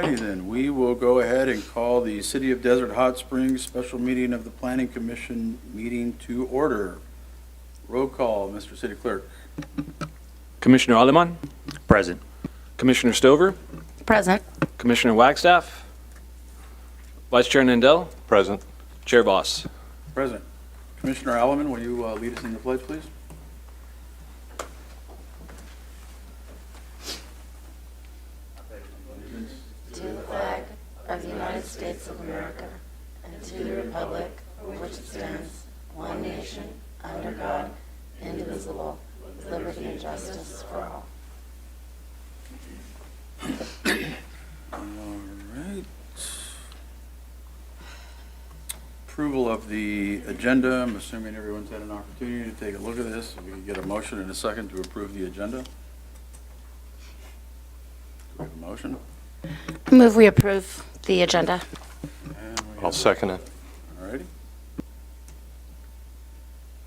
righty then, we will go ahead and call the City of Desert Hot Springs special meeting of the Planning Commission meeting to order. Roll call, Mr. City Clerk. Commissioner Aleman, Present. Commissioner Stover, Present. Commissioner Wagstaff, Vice Chair Nandel, Present. Chair Voss. Present. Commissioner Alleman, will you lead us in the pledge, please? To the flag of the United States of America and to the republic for which it stands, one nation, under God, indivisible, with liberty and justice for all. All right. Approval of the agenda. I'm assuming everyone's had an opportunity to take a look at this. If we could get a motion in a second to approve the agenda. Do we have a motion? Move we approve the agenda. And we I'll have- second it. All righty.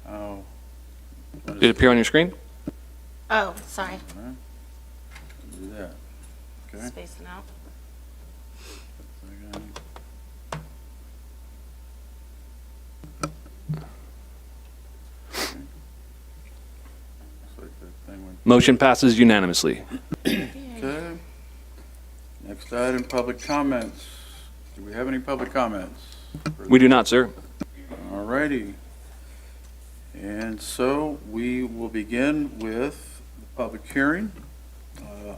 Oh. Did it appear on your screen? Oh, sorry. All right. Do that. Okay. Spacing out. Motion passes unanimously. Okay. Next item, public comments. Do we have any public comments? We do not, sir. All righty. And so we will begin with the public hearing.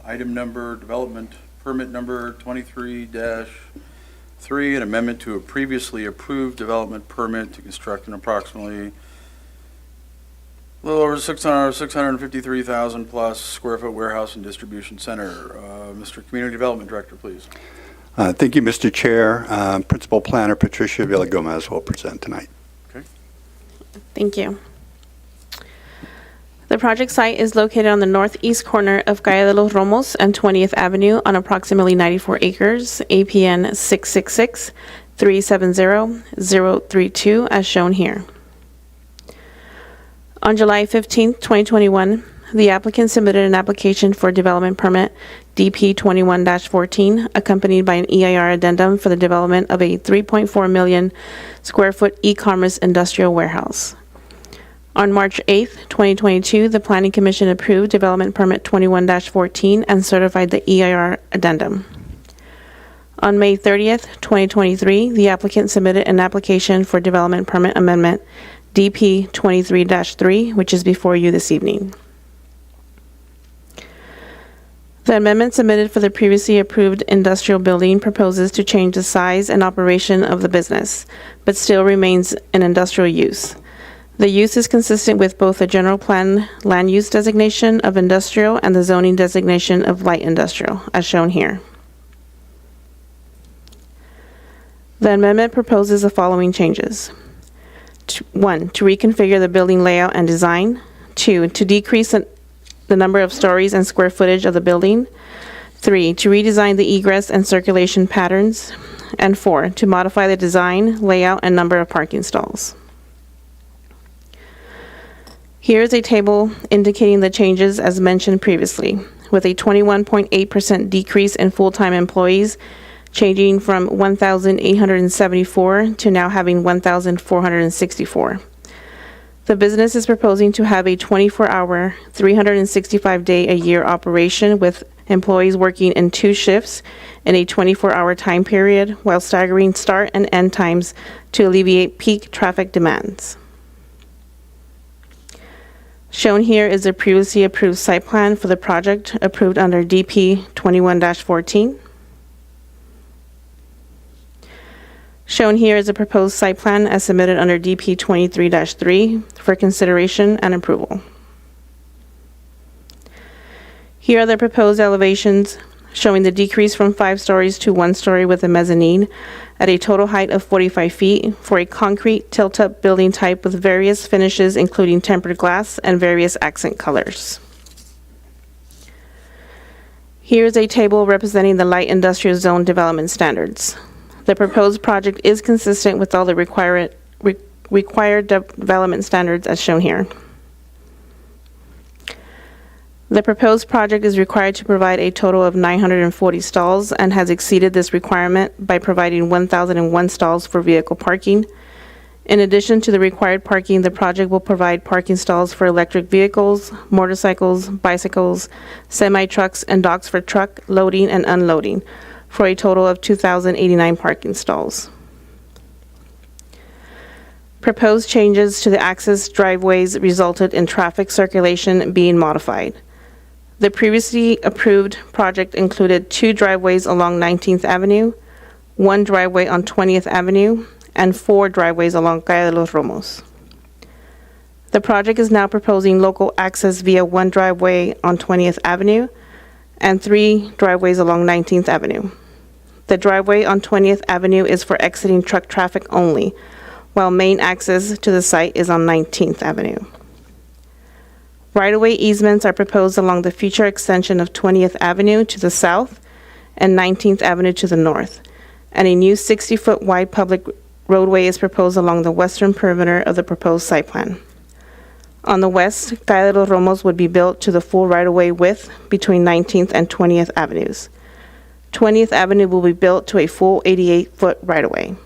Item number, development permit number 23-3, an amendment to a previously approved development permit to construct an approximately a little over 653,000 plus square foot warehouse and distribution center. Mr. Community Development Director, please. Thank you, Mr. Chair. Principal Planner Patricia Villagomez will present tonight. Thank you. The project site is located on the northeast corner of Calle de los Romos and 20th Avenue on approximately 94 acres, APN 666-370-032, as shown here. On July 15, 2021, the applicant submitted an application for development permit DP 21-14, accompanied by an EIR addendum for the development of a 3.4 million square foot e-commerce industrial warehouse. On March 8, 2022, the Planning Commission approved development permit 21-14 and certified the EIR addendum. On May 30th, 2023, the applicant submitted an application for development permit amendment DP 23-3, which is before you this evening. The amendment submitted for the previously approved industrial building proposes to change the size and operation of the business, but still remains an industrial use. The use is consistent with both the general plan land use designation of industrial and the zoning designation of light industrial, as shown here. The amendment proposes the following changes. 1, to reconfigure the building layout and design. 2, to decrease the number of stories and square footage of the building. 3, to redesign the egress and circulation patterns. And 4, to modify the design, layout, and number of parking stalls. Here is a table indicating the changes as mentioned previously, with a 21.8% decrease in full-time employees, changing from 1,874 to now having 1,464. The business is proposing to have a 24-hour, 365-day-a-year operation with employees working in 2 shifts in a 24-hour time period while staggering start and end times to alleviate peak traffic demands. Shown here is the previously approved site plan for the project approved under DP 21-14. Shown here is a proposed site plan as submitted under DP 23-3 for consideration and approval. Here are the proposed elevations showing the decrease from 5 stories to 1 story with a mezzanine at a total height of 45 feet for a concrete tilt-up building type with various finishes including tempered glass and various accent colors. Here is a table representing the light industrial zone development standards. The proposed project is consistent with all the required development standards as shown here. The proposed project is required to provide a total of 940 stalls and has exceeded this requirement by providing 1,001 stalls for vehicle parking. In addition to the required parking, the project will provide parking stalls for electric vehicles, motorcycles, bicycles, semi-trucks, and docks for truck loading and unloading, for a total of 2,089 parking stalls. Proposed changes to the access driveways resulted in traffic circulation being modified. The previously approved project included 2 driveways along 19th Avenue, 1 driveway on 20th Avenue, and 4 driveways along Calle de los Romos. The project is now proposing local access via 1 driveway on 20th Avenue and 3 driveways along 19th Avenue. The driveway on 20th Avenue is for exiting truck traffic only, while main access to the site is on 19th Avenue. Right-of-way easements are proposed along the future extension of 20th Avenue to the south and 19th Avenue to the north, and a new 60-foot wide public roadway is proposed along the western perimeter of the proposed site plan. On the west, Calle de los Romos would be built to the full right-of-way width between 19th and 20th Avenues. 20th Avenue will be built to a full 88-foot right-of-way.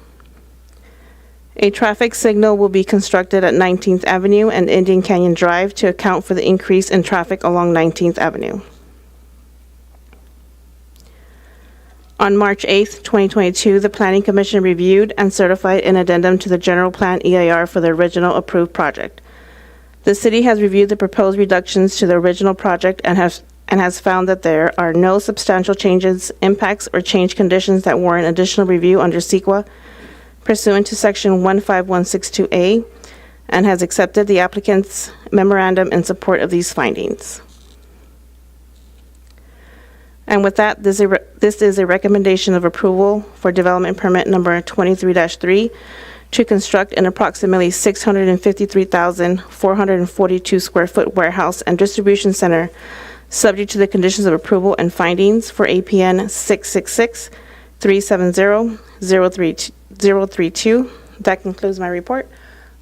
A traffic signal will be constructed at 19th Avenue and Indian Canyon Drive to account for the increase in traffic along 19th Avenue. On March 8th, 2022, the Planning Commission reviewed and certified an addendum to the General Plan EIR for the original approved project. The city has reviewed the proposed reductions to the original project and has found that there are no substantial changes, impacts, or change conditions that warrant additional review under CEQA pursuant to Section 15162A, and has accepted the applicant's memorandum in support of these findings. And with that, this is a recommendation of approval for development permit number 23-3 to construct an approximately 653,442 square foot warehouse and distribution center, subject to the conditions of approval and findings for APN 666-370-032. That concludes my report.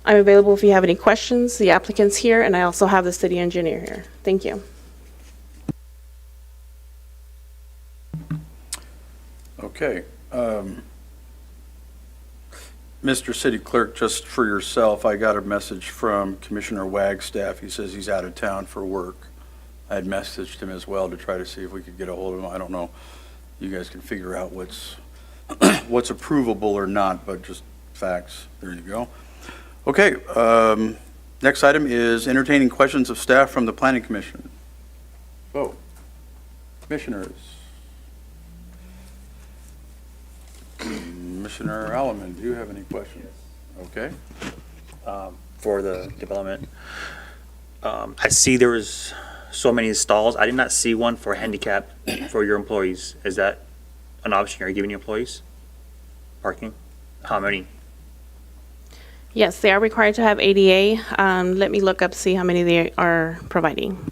I'm available if you have any questions. The applicant's here, and I also have the city engineer here. Thank you. Okay. Mr. City Clerk, just for yourself, I got a message from Commissioner Wagstaff. He says he's out of town for work. I had messaged him as well to try to see if we could get a hold of him. I don't know. You guys can figure out what's approvable or not, but just facts. There you go. Okay. Next item is entertaining questions of staff from the Planning Commission. Oh, commissioners. Commissioner Alleman, do you have any questions? Okay. For the development. I see there was so many stalls. I did not see one for handicap for your employees. Is that an option you're giving your employees? Parking? How many? Yes, they are required to have ADA. Let me look up, see how many they are providing.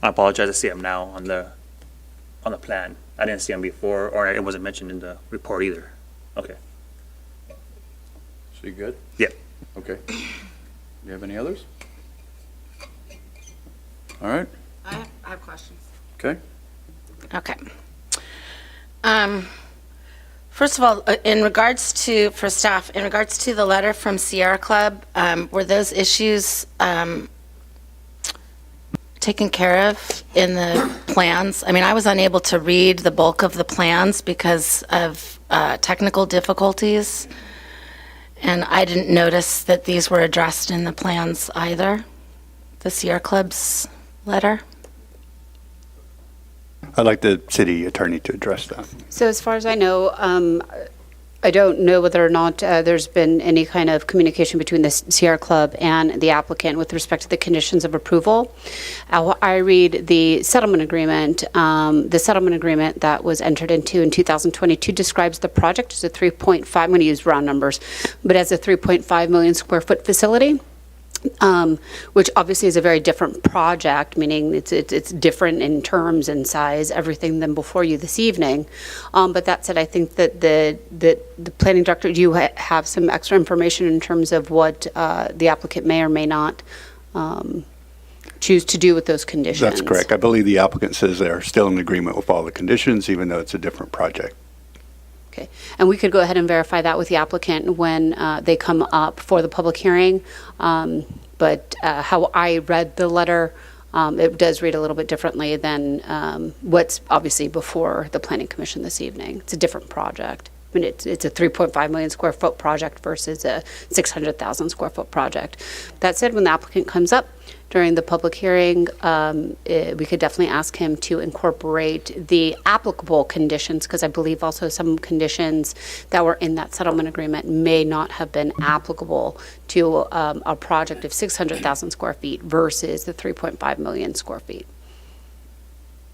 I apologize. I see them now on the plan. I didn't see them before, or it wasn't mentioned in the report either. Okay. So you good? Yeah. Okay. You have any others? All right. I have questions. Okay. Okay. First of all, for staff, in regards to the letter from Sierra Club, were those issues taken care of in the plans? I mean, I was unable to read the bulk of the plans because of technical difficulties, and I didn't notice that these were addressed in the plans either, the Sierra Club's letter. I'd like the city attorney to address that. So as far as I know, I don't know whether or not there's been any kind of communication between the Sierra Club and the applicant with respect to the conditions of approval. I read the settlement agreement. The settlement agreement that was entered into in 2022 describes the project as a 3.5, I'm going to use round numbers, but as a 3.5 million square foot facility. which obviously is a very different project, meaning it's different in terms and size, everything than before you this evening. But that said, I think that the planning director, do you have some extra information in terms of what the applicant may or may not choose to do with those conditions? That's correct. I believe the applicant says they're still in agreement with all the conditions, even though it's a different project. Okay, and we could go ahead and verify that with the applicant when they come up for the public hearing. But how I read the letter, it does read a little bit differently than what's obviously before the Planning Commission this evening. It's a different project. I mean, it's a 3.5 million square foot project versus a 600,000 square foot project. That said, when the applicant comes up during the public hearing, we could definitely ask him to incorporate the applicable conditions, because I believe also some conditions that were in that settlement agreement may not have been applicable to a project of 600,000 square feet versus the 3.5 million square feet.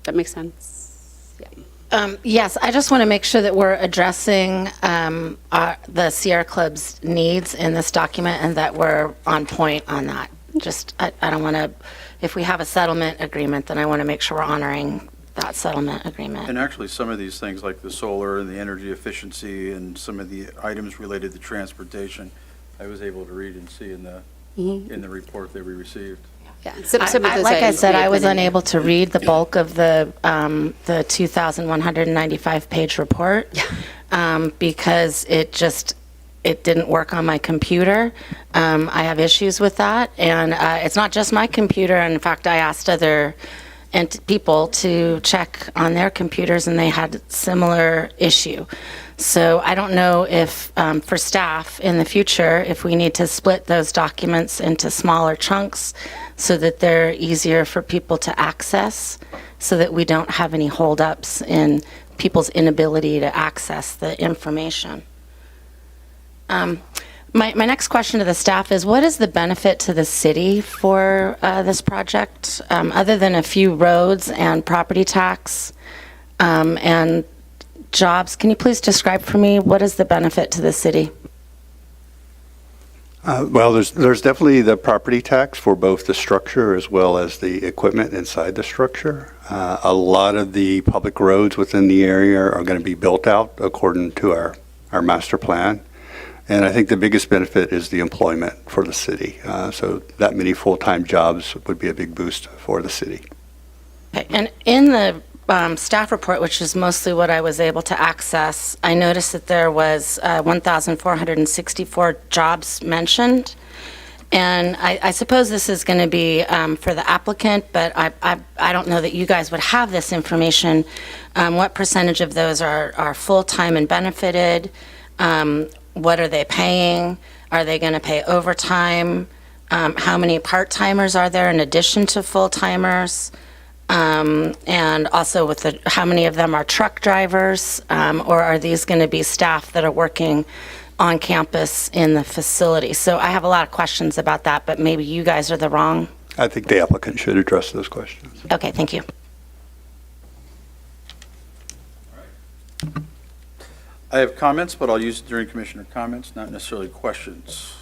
That makes sense? Yeah. Yes, I just want to make sure that we're addressing the Sierra Club's needs in this document and that we're on point on that. I don't want to, if we have a settlement agreement, then I want to make sure we're honoring that settlement agreement. And actually, some of these things like the solar and the energy efficiency and some of the items related to transportation, I was able to read and see in the report that we received. Yeah. Some of those Like I items said, may I have was been in there. unable to read the bulk of the 2,195-page report because it didn't work on my computer. I have issues with that, and it's not just my computer. In fact, I asked other people to check on their computers, and they had similar issue. So I don't know if, for staff in the future, if we need to split those documents into smaller chunks so that they're easier for people to access, so that we don't have any holdups in people's inability to access the information. My next question to the staff is, what is the benefit to the city for this project, other than a few roads and property tax and jobs? Can you please describe for me what is the benefit to the city? Well, there's definitely the property tax for both the structure as well as the equipment inside the structure. A lot of the public roads within the area are going to be built out according to our master plan. And I think the biggest benefit is the employment for the city. So that many full-time jobs would be a big boost for the city. Okay. And in the staff report, which is mostly what I was able to access, I noticed that there was 1,464 jobs mentioned. And I suppose this is going to be for the applicant, but I don't know that you guys would have this information. What percentage of those are full-time and benefited? What are they paying? Are they going to pay overtime? How many part-timers are there in addition to full-timers? And also how many of them are truck drivers? Or are these going to be staff that are working on campus in the facility? So I have a lot of questions about that, but maybe you guys are the wrong. I think the applicant should address those questions. Okay, thank you. I have comments, but I'll use it during commissioner comments, not necessarily questions.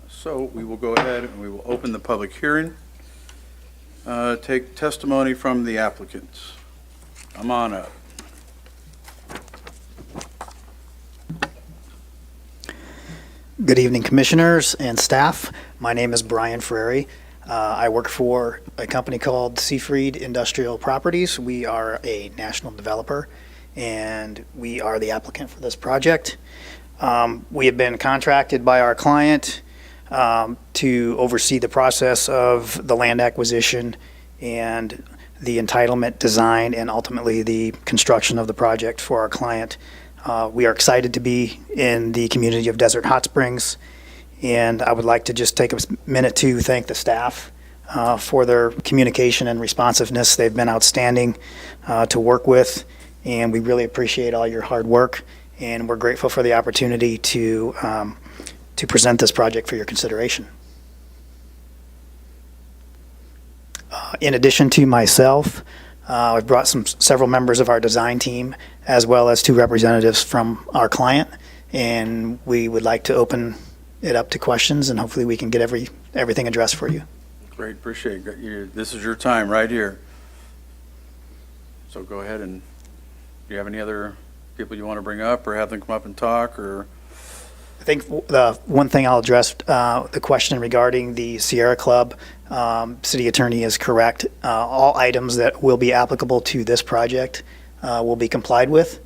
So we will go ahead and we will open the public hearing. Take testimony from the applicants. Come on up. Good evening, commissioners and staff. My name is Brian Frary. I work for a company called Seafried Industrial Properties. We are a national developer, and we are the applicant for this project. We have been contracted by our client to oversee the process of the land acquisition and the entitlement design and ultimately the construction of the project for our client. We are excited to be in the community of Desert Hot Springs, and I would like to just take a minute to thank the staff for their communication and responsiveness. They've been outstanding to work with, and we really appreciate all your hard work, and we're grateful for the opportunity to present this project for your consideration. In addition to myself, I've brought several members of our design team as well as two representatives from our client, and we would like to open it up to questions, and hopefully we can get everything addressed for you. Great, appreciate it. This is your time right here. So go ahead and, do you have any other people you want to bring up or have them come up and talk, or? I think the one thing I'll address, the question regarding the Sierra Club, city attorney is correct. All items that will be applicable to this project will be complied with.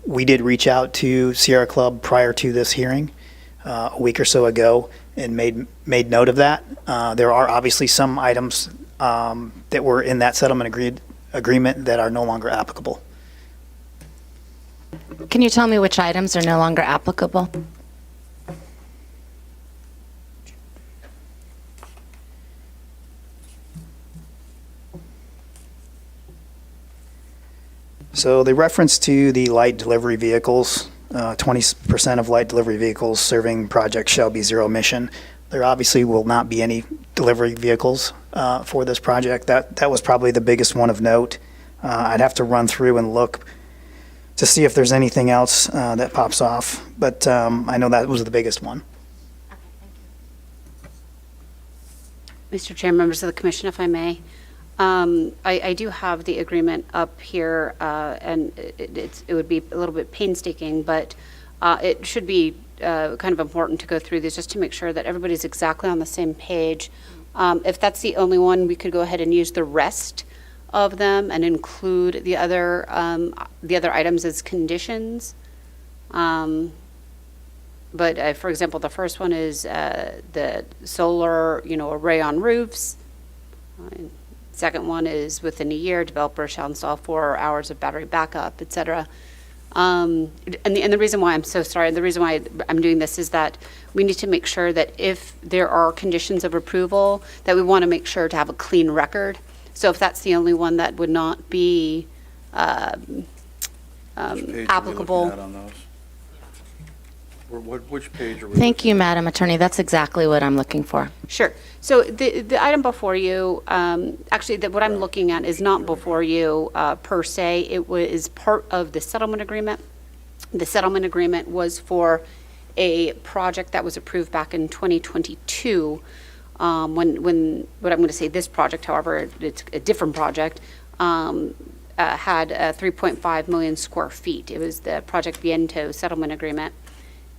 We did reach out to Sierra Club prior to this hearing a week or so ago and made note of that. There are obviously some items that were in that settlement agreement that are no longer applicable. Can you tell me which items are no longer applicable? So the reference to the light delivery vehicles, 20% of light delivery vehicles serving projects shall be zero emission. There obviously will not be any delivery vehicles for this project. That was probably the biggest one of note. I'd have to run through and look to see if there's anything else that pops off, but I know that was the biggest one. Mr. Chair, members of the commission, if I may. I do have the agreement up here, and it would be a little bit painstaking, but it should be kind of important to go through these just to make sure that everybody's exactly on the same page. If that's the only one, we could go ahead and use the rest of them and include the other items as conditions. But for example, the first one is the solar, array on roofs. Second one is within a year, developer shall install 4 hours of battery backup, et cetera. And the reason why I'm so sorry, the reason why I'm doing this is that we need to make sure that if there are conditions of approval, that we want to make sure to have a clean record. So if that's the only one that would not be Which page are we applicable. looking at on those? Which page are we? Thank you, Madam Attorney. That's exactly what I'm looking for. Sure. So the item before you, actually, what I'm looking at is not before you per se. It was part of the settlement agreement. The settlement agreement was for a project that was approved back in 2022. When what I'm going to say, this project, however, it's a different project, had 3.5 million square feet. It was the Project Viento settlement agreement.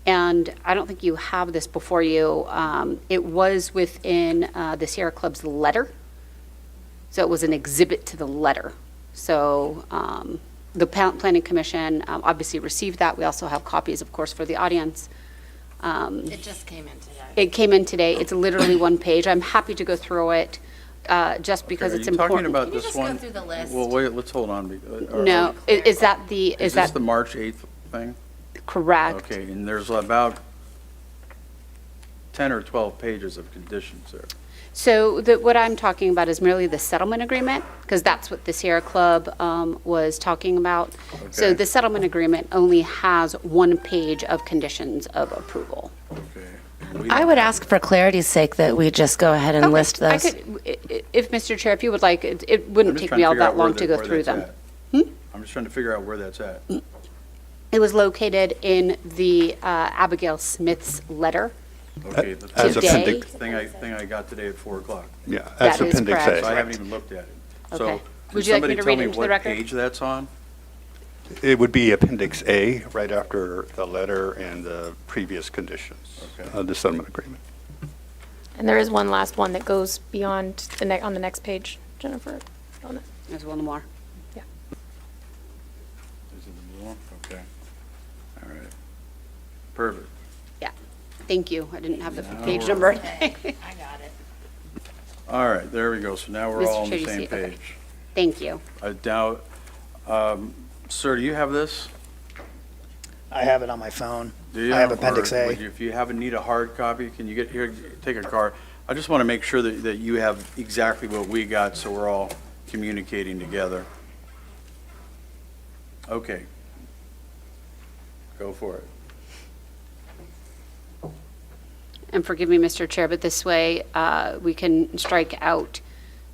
And I don't think you have this before you. It was within the Sierra Club's letter. So it was an exhibit to the letter. So the Planning Commission obviously received that. We also have copies, of course, for the audience. It just came in today. It came in today. It's literally one page. I'm happy to go through it just because it's important. Are you talking about Can you this just go one? through the list? Well, wait, let's hold on. No, is that the, Is this the March 8th thing? correct? Okay, and there's about 10 or 12 pages of conditions there. So what I'm talking about is merely the settlement agreement, because that's what the Sierra Club was talking about. So Okay. the settlement agreement only has one page of conditions of approval. Okay. and we I don't would have- ask for clarity's sake that we just go ahead and Okay, list I those. could, if, Mr. Chair, if you would like, it I'm wouldn't just take trying me to all figure out that long where to go where through that's them. at. I'm just trying to figure out where that's at. It was located in the Abigail Smith's letter. Okay, As Today? appendix, thing I got today at 4 o'clock. yeah, That as is appendix correct. So I A. haven't even looked at it. So Okay. can Would you like me somebody to tell read it me into the what record? page that's on? It would be appendix A, right after the letter and the previous conditions Okay. of the settlement agreement. And there is one last one that goes beyond on the next page, Jennifer. On it. There's one more. Is it the blue one? Okay. All right. Perfect. Thank you. I didn't have the Now page we're- number. I got it. All right, there we go. So now we're Mr. all on Chair, the you same see it? Okay. page. Thank you. I doubt, sir, do you have this? I have it on my phone. Do you? I have appendix Or A. would you- If you need a hard copy, can you get here, take a card? I just want to make sure that you have exactly what we got, so we're all communicating together. Okay. Go for it. And forgive me, Mr. Chair, but this way we can strike out,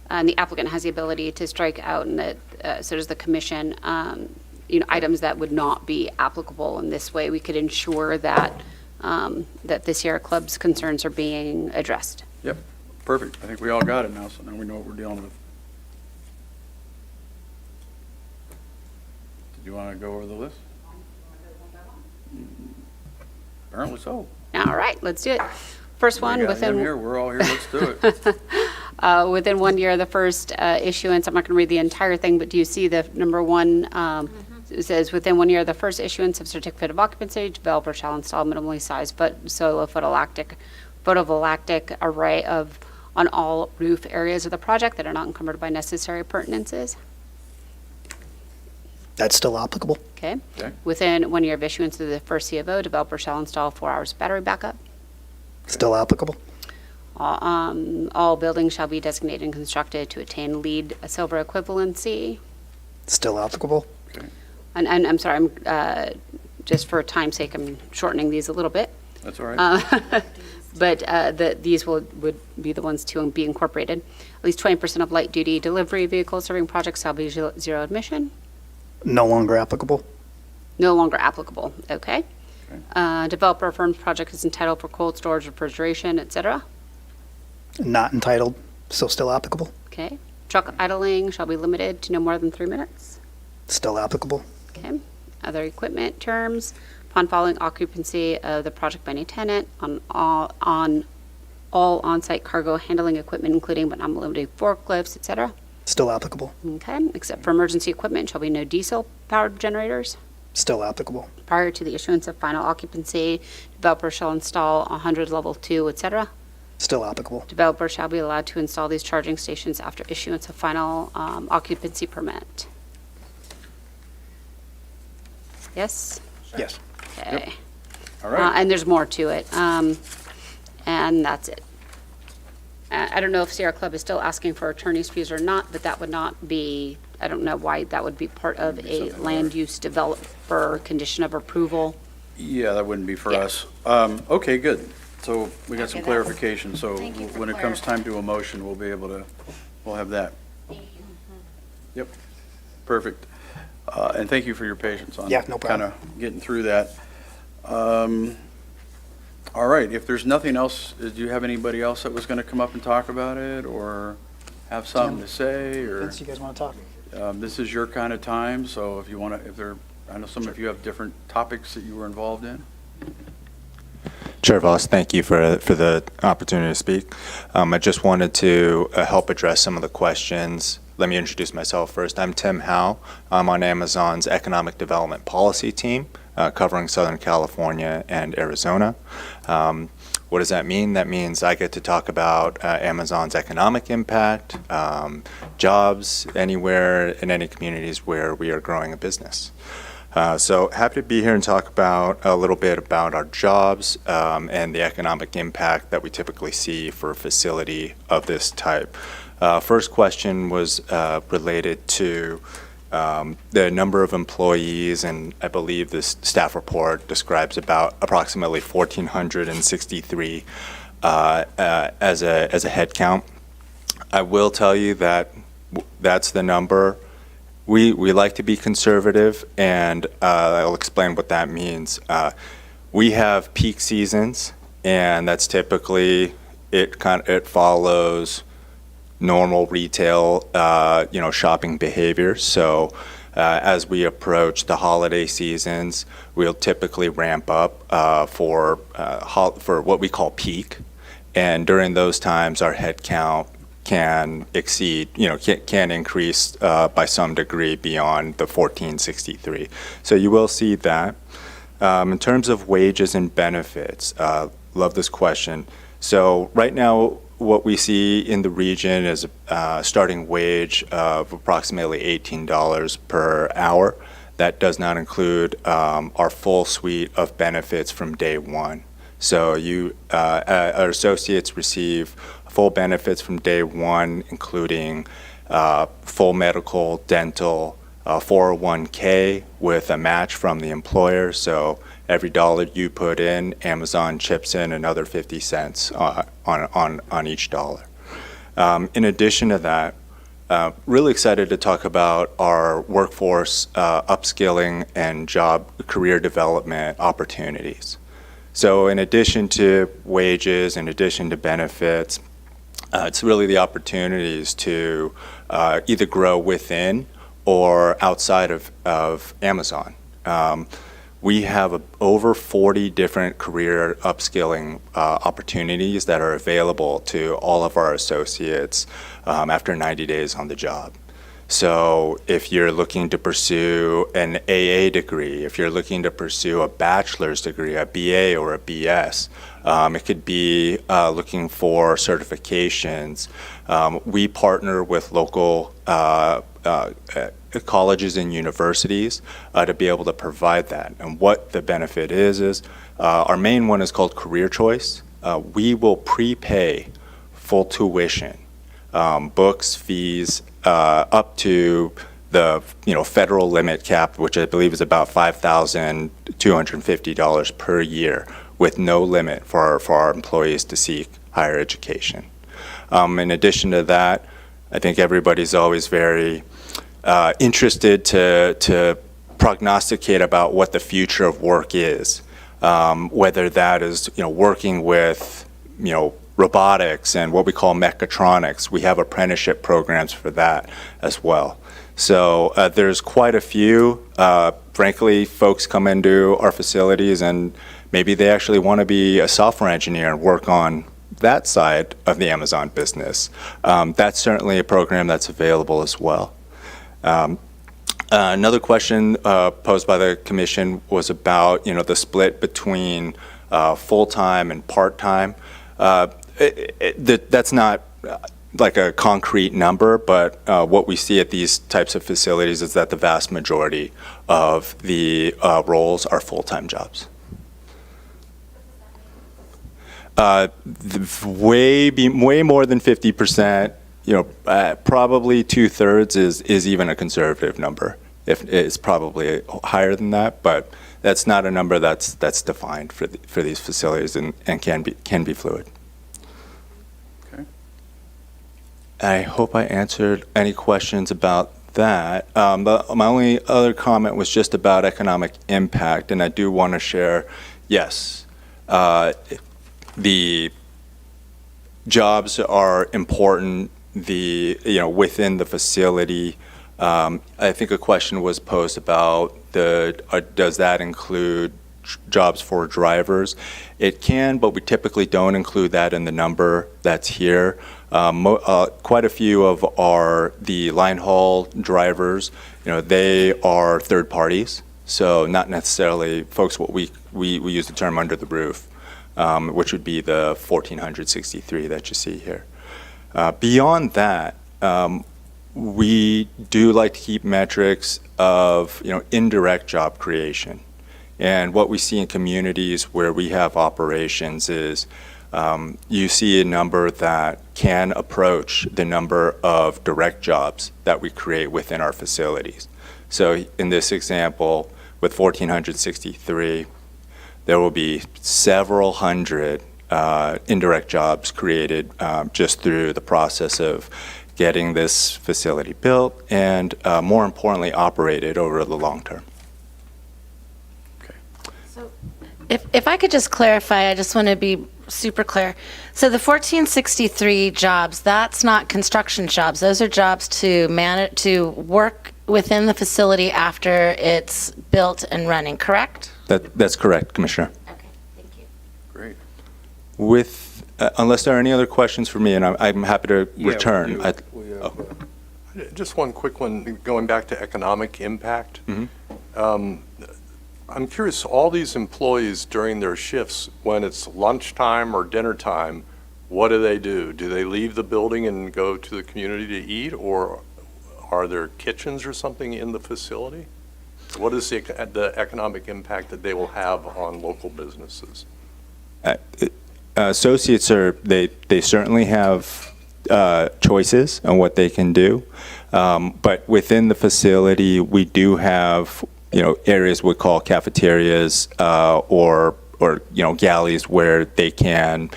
and the applicant has the ability to strike out, and that, so does the commission, items that would not be applicable. And this way we could ensure that that the Sierra Club's concerns are being addressed. Yep, perfect. I think we all got it now, so now we know what we're dealing with. Did you want to go over the list? Apparently so. All right, let's do it. First one, We got him within here, we're all here, let's do it. within 1 year of the first issuance, I'm not going to read the entire thing, but do you see the number one? It says, within 1 year of the first issuance of certificate of occupancy, developer shall install minimally sized solar photovoltaic array on all roof areas of the project that are not encumbered by necessary appurtenances. That's still applicable. Okay. Okay. Within 1 year of issuance of the first C of O, developer shall install 4 hours battery backup. Still applicable. All buildings shall be designated and constructed to attain LEED silver equivalency. Still applicable. And I'm sorry, just for time's sake, I'm shortening these a little bit. That's all right. But these would be the ones to be incorporated. At least 20% of light-duty delivery vehicles serving projects shall be zero emission. No longer applicable. No longer applicable, okay? Developer affirms project is entitled for cold storage, refrigeration, et cetera. Not entitled. Still applicable. Okay. Truck idling shall be limited to no more than 3 minutes. Still applicable. Okay. Other equipment terms, upon following occupancy of the project by any tenant on all on-site cargo handling equipment, including but not limited to forklifts, et cetera. Still applicable. Okay. Except for emergency equipment, shall be no diesel-powered generators. Still applicable. Prior to the issuance of final occupancy, developer shall install 100 level 2, et cetera. Still applicable. Developer shall be allowed to install these charging stations after issuance of final occupancy permit. Yes? Yes. Okay. All right. And there's more to it. And that's it. I don't know if Sierra Club is still asking for attorney's fees or not, but that would not be, I don't know why that would be part of a land use developer condition of approval. Yeah, that wouldn't be for Yeah. us. Okay, good. So we got some Okay, that's- clarification, so Thank you for when it comes time to a motion, we'll be able to, we'll have that. Yep, perfect. And thank you for your patience on Yeah, no problem. kind of getting through that. All right, if there's nothing else, do you have anybody else that was going to come up and talk about it, or have something to say, or? Vince, you guys want to talk? This is your kind of time, so if you want to, I know some of you have different topics that you were involved in. Chair Voss, thank you for the opportunity to speak. I just wanted to help address some of the questions. Let me introduce myself first. I'm Tim Howe. I'm on Amazon's Economic Development Policy team, covering Southern California and Arizona. What does that mean? That means I get to talk about Amazon's economic impact, jobs anywhere in any communities where we are growing a business. So happy to be here and talk about a little bit about our jobs and the economic impact that we typically see for a facility of this type. First question was related to the number of employees, and I believe this staff report describes about approximately 1,463 as a head count. I will tell you that that's the number. We like to be conservative, and I'll explain what that means. We have peak seasons, and that's typically it follows normal retail, shopping behavior. So as we approach the holiday seasons, we'll typically ramp up for what we call peak, and during those times, our head count can exceed, can increase by some degree beyond the 1463. So you will see that. In terms of wages and benefits, love this question. So right now, what we see in the region is a starting wage of approximately $18 per hour. That does not include our full suite of benefits from day one. So our associates receive full benefits from day one, including full medical, dental, 401k with a match from the employer. So every dollar you put in, Amazon chips in another 50 cents on each dollar. In addition to that, really excited to talk about our workforce upskilling and job career development opportunities. So in addition to wages, in addition to benefits, it's really the opportunities to either grow within or outside of Amazon. We have over 40 different career upskilling opportunities that are available to all of our associates after 90 days on the job. So if you're looking to pursue an AA degree, if you're looking to pursue a bachelor's degree, a BA or a BS, it could be looking for certifications. We partner with local colleges and universities to be able to provide that. And what the benefit is our main one is called Career Choice. We will prepay full tuition, books, fees, up to the federal limit cap, which I believe is about $5,250 per year, with no limit for our employees to seek higher education. In addition to that, I think everybody's always very interested to prognosticate about what the future of work is, whether that is working with robotics and what we call mechatronics. We have apprenticeship programs for that as well. So there's quite a few. Frankly, folks come into our facilities and maybe they actually want to be a software engineer and work on that side of the Amazon business. That's certainly a program that's available as well. Another question posed by the commission was about the split between full-time and part-time. That's not like a concrete number, but what we see at these types of facilities is that the vast majority of the roles are full-time jobs. Way more than 50%, probably 2/3 is even a conservative number. If it's probably higher than that, but that's not a number that's defined for these facilities and can be fluid. Okay. I hope I answered any questions about that. But my only other comment was just about economic impact, and I do want to share, yes, the jobs are important. Within the facility, I think a question was posed about does that include jobs for drivers? It can, but we typically don't include that in the number that's here. Quite a few of the line haul drivers, they are third parties, so not necessarily folks what we use the term under the roof, which would be the 1,463 that you see here. Beyond that, we do like to keep metrics of indirect job creation. And what we see in communities where we have operations is you see a number that can approach the number of direct jobs that we create within our facilities. So in this example, with 1,463, there will be several hundred indirect jobs created just through the process of getting this facility built and, more importantly, operated over the long term. If I could just clarify, I just want to be super clear. So the 1463 jobs, that's not construction jobs. Those are jobs to work within the facility after it's built and running, correct? That's correct, Commissioner. Okay, thank you. Great. Unless there are any other questions for me, and I'm happy to return. We have, just one quick one, going back to economic impact. I'm curious, all these employees during their shifts, when it's lunchtime or dinner time, what do? Do they leave the building and go to the community to eat, or are there kitchens or something in the facility? What is the economic impact that they will have on local businesses? Associates they certainly have choices on what they can do, but within the facility we do have areas we call cafeterias or galleys where they can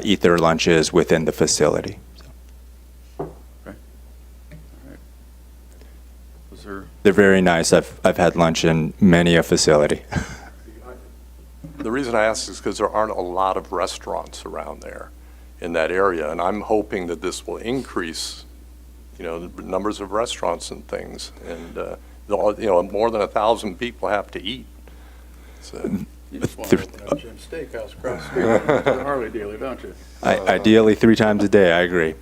eat their lunches within the facility. There They're very nice. I've had lunch in many a facility. The reason I ask is because there aren't a lot of restaurants around there in that area, and I'm hoping that this will increase, the numbers of restaurants and things, and, more than 1,000 people have to eat. So, You just want to open up Jim's Steakhouse across the street from the Harley dealer, don't you? Ideally, 3 times a day, I agree.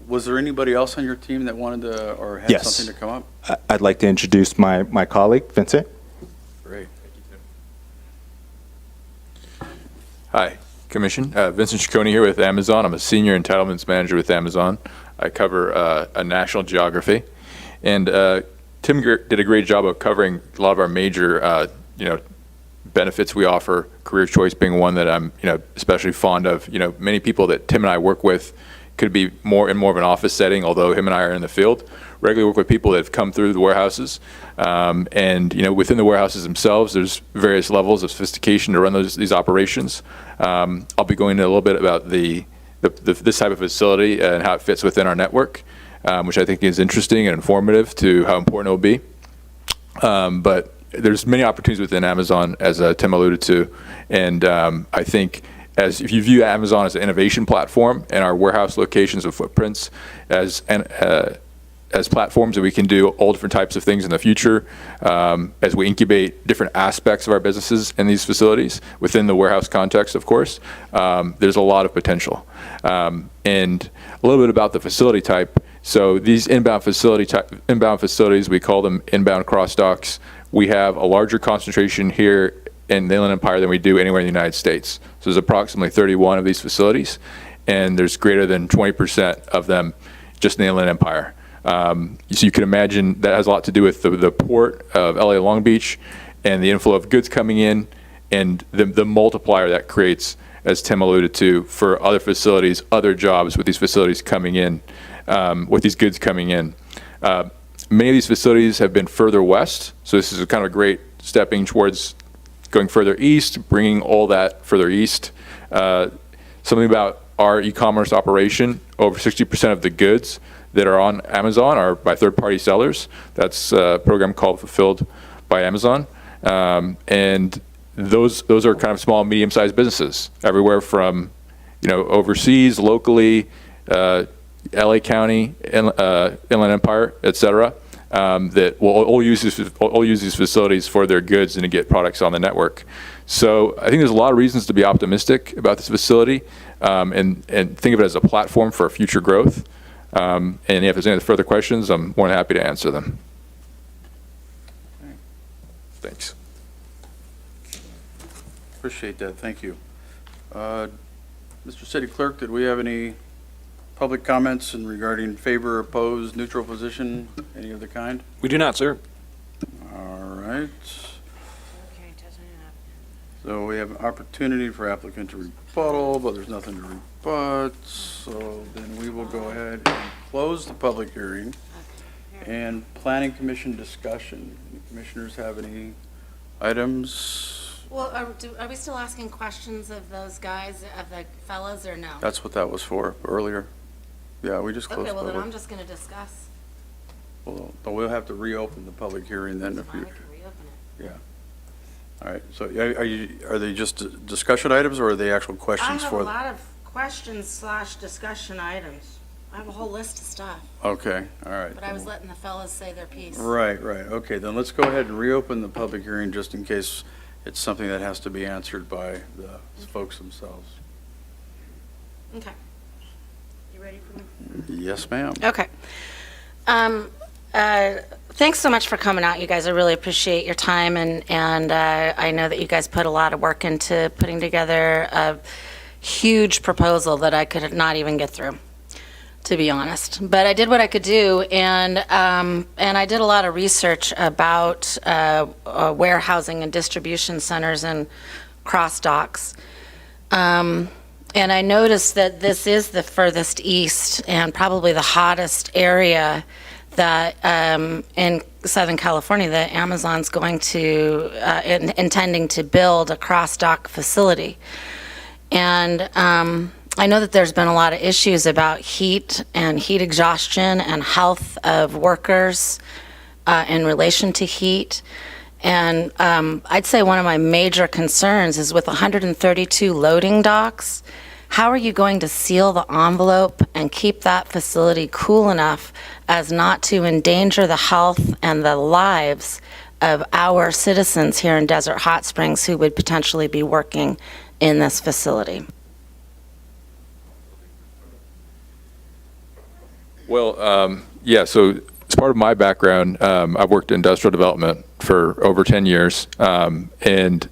Was there anybody else on your team that wanted to, or had Yes. something to come up? I'd like to introduce my colleague, Vincent. Great. Hi, Commission. Vincent Ciccone here with Amazon. I'm a senior entitlements manager with Amazon. I cover a national geography. And Tim did a great job of covering a lot of our major, benefits we offer, career choice being one that I'm, especially fond of. Many people that Tim and I work with could be more of an office setting, although him and I are in the field. Regularly work with people that have come through the warehouses. And within the warehouses themselves, there's various levels of sophistication to run these operations. I'll be going into a little bit about this type of facility and how it fits within our network, which I think is interesting and informative to how important it will be. But there's many opportunities within Amazon, as Tim alluded to, and I think if you view Amazon as an innovation platform and our warehouse locations and footprints as platforms that we can do all different types of things in the future, as we incubate different aspects of our businesses in these facilities within the warehouse context, of course, there's a lot of potential. And a little bit about the facility type. So these inbound facilities, we call them inbound cross docks. We have a larger concentration here in the Inland Empire than we do anywhere in the United States. So there's approximately 31 of these facilities, and there's greater than 20% of them just in the Inland Empire. So you can imagine that has a lot to do with the port of LA Long Beach and the inflow of goods coming in and the multiplier that creates, as Tim alluded to, for other facilities, other jobs with these facilities coming in, with these goods coming in. Many of these facilities have been further west, so this is kind of a great stepping towards going further east, bringing all that further east. Something about our e-commerce operation, over 60% of the goods that are on Amazon are by third-party sellers. That's a program called Fulfilled by Amazon. And those are kind of small, medium-sized businesses, everywhere from, overseas, locally, LA County, Inland Empire, et cetera, that will all use these facilities for their goods and to get products on the network. So I think there's a lot of reasons to be optimistic about this facility, and think of it as a platform for future growth. And if there's any further questions, I'm more than happy to answer them. Thanks. Appreciate that, thank you. Mr. City Clerk, did we have any public comments regarding favor, opposed, neutral position, any of the kind? We do not, sir. All right. So we have an opportunity for applicant to rebuttal, but there's nothing to rebut. So then we will go ahead and close the public hearing. And Planning Commission discussion. Any commissioners have any items? Well, are we still asking questions of those guys, of the fellas, or no? That's what that was for earlier. Yeah, we just closed Okay, well, then public. I'm just going to discuss. Well, but we'll have to reopen the public hearing then That's if fine, you, I can reopen it. yeah. All right, so are they just discussion items or are they actual I questions have for? a lot of questions / discussion items. I have a whole list of stuff, Okay, all right. but I was letting the fellas say their piece. Right, okay, then let's go ahead and reopen the public hearing just in case it's something that has to be answered by the folks themselves. Okay. You ready for me? Yes, ma'am. Okay. Thanks so much for coming out, you guys. I really appreciate your time, and I know that you guys put a lot of work into putting together a huge proposal that I could not even get through, to be honest. But I did what I could do, and I did a lot of research about warehousing and distribution centers and cross docks. And I noticed that this is the furthest east and probably the hottest area that in Southern California that Amazon's going to intending to build a cross dock facility. And I know that there's been a lot of issues about heat and heat exhaustion and health of workers in relation to heat. And I'd say one of my major concerns is with 132 loading docks, how are you going to seal the envelope and keep that facility cool enough as not to endanger the health and the lives of our citizens here in Desert Hot Springs who would potentially be working in this facility? Well, yeah, so as part of my background, I've worked in industrial development for over 10 years, and